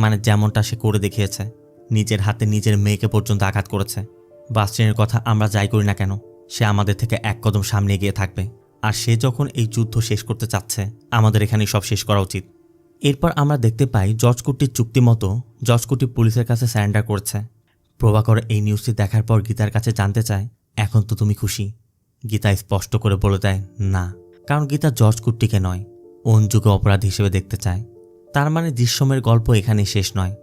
মানে যেমনটা সে করে দেখিয়েছে, নিজের হাতে নিজের মেয়েকে পর্যন্ত আঘাত করেছে। বাস্টিনের কথা আমরা যাই করি না কেন সে আমাদের থেকে এক কদম সামনে এগিয়ে থাকবে, আর সে যখন এই যুদ্ধ শেষ করতে চাচ্ছে আমাদের এখানেই সব শেষ করা উচিত। এরপর আমরা দেখতে পাই জজ কোটির চুক্তি মতো জজ কোটি পুলিশের কাছে স্যারেন্ডার করেছে। প্রভাকর এই নিউজটি দেখার পর গীতার কাছে জানতে চায়, এখন তো তুমি খুশি? গীতা স্পষ্ট করে বলে দেয় না, কারণ গীতা জজ কোটিকে নয় অঞ্জুকে অপরাধী হিসেবে দেখতে চায়। তার মানে দৃশ্যমের গল্প এখানেই শেষ নয়।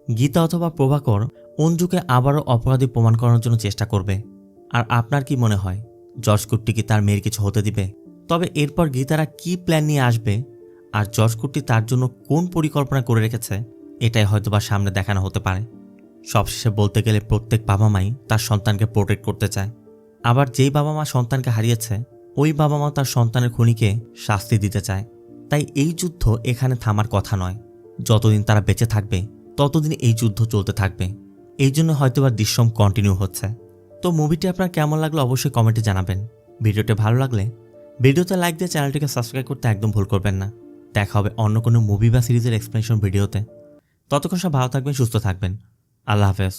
গীতা অথবা প্রভাকর অঞ্জুকে আবারও অপরাধী প্রমাণ করার জন্য চেষ্টা করবে। আর আপনার কি মনে হয় জজ কোটি কি তার মেয়ের কিছু হতে দিবে? তবে এরপর গীতারা কি প্ল্যান নিয়ে আসবে আর জজ কোটি তার জন্য কোন পরিকল্পনা করে রেখেছে এটাই হয়তোবা সামনে দেখানো হতে পারে। সবশেষে বলতে গেলে প্রত্যেক বাবা মাই তার সন্তানকে প্রোটেক্ট করতে চায়, আবার যেই বাবা মা সন্তানকে হারিয়েছে ওই বাবা মা তার সন্তানের খুনিকে শাস্তি দিতে চায়। তাই এই যুদ্ধ এখানে থামার কথা নয়, যতদিন তারা বেঁচে থাকবে ততদিন এই যুদ্ধ চলতে থাকবে। এই জন্য হয়তোবা দৃশ্যম কন্টিনিউ হচ্ছে। তো মুভিটি আপনার কেমন লাগলো অবশ্যই কমেন্টে জানাবেন। ভিডিওটি ভালো লাগলে ভিডিওতে লাইক দিয়ে চ্যানেলটিকে সাবস্ক্রাইব করতে একদম ভুল করবেন না। দেখা হবে অন্য কোনো মুভি বা সিরিজের এক্সপ্লেনেশন ভিডিওতে। ততক্ষণ সব ভালো থাকবেন, সুস্থ থাকবেন। আল্লাহ হাফেজ।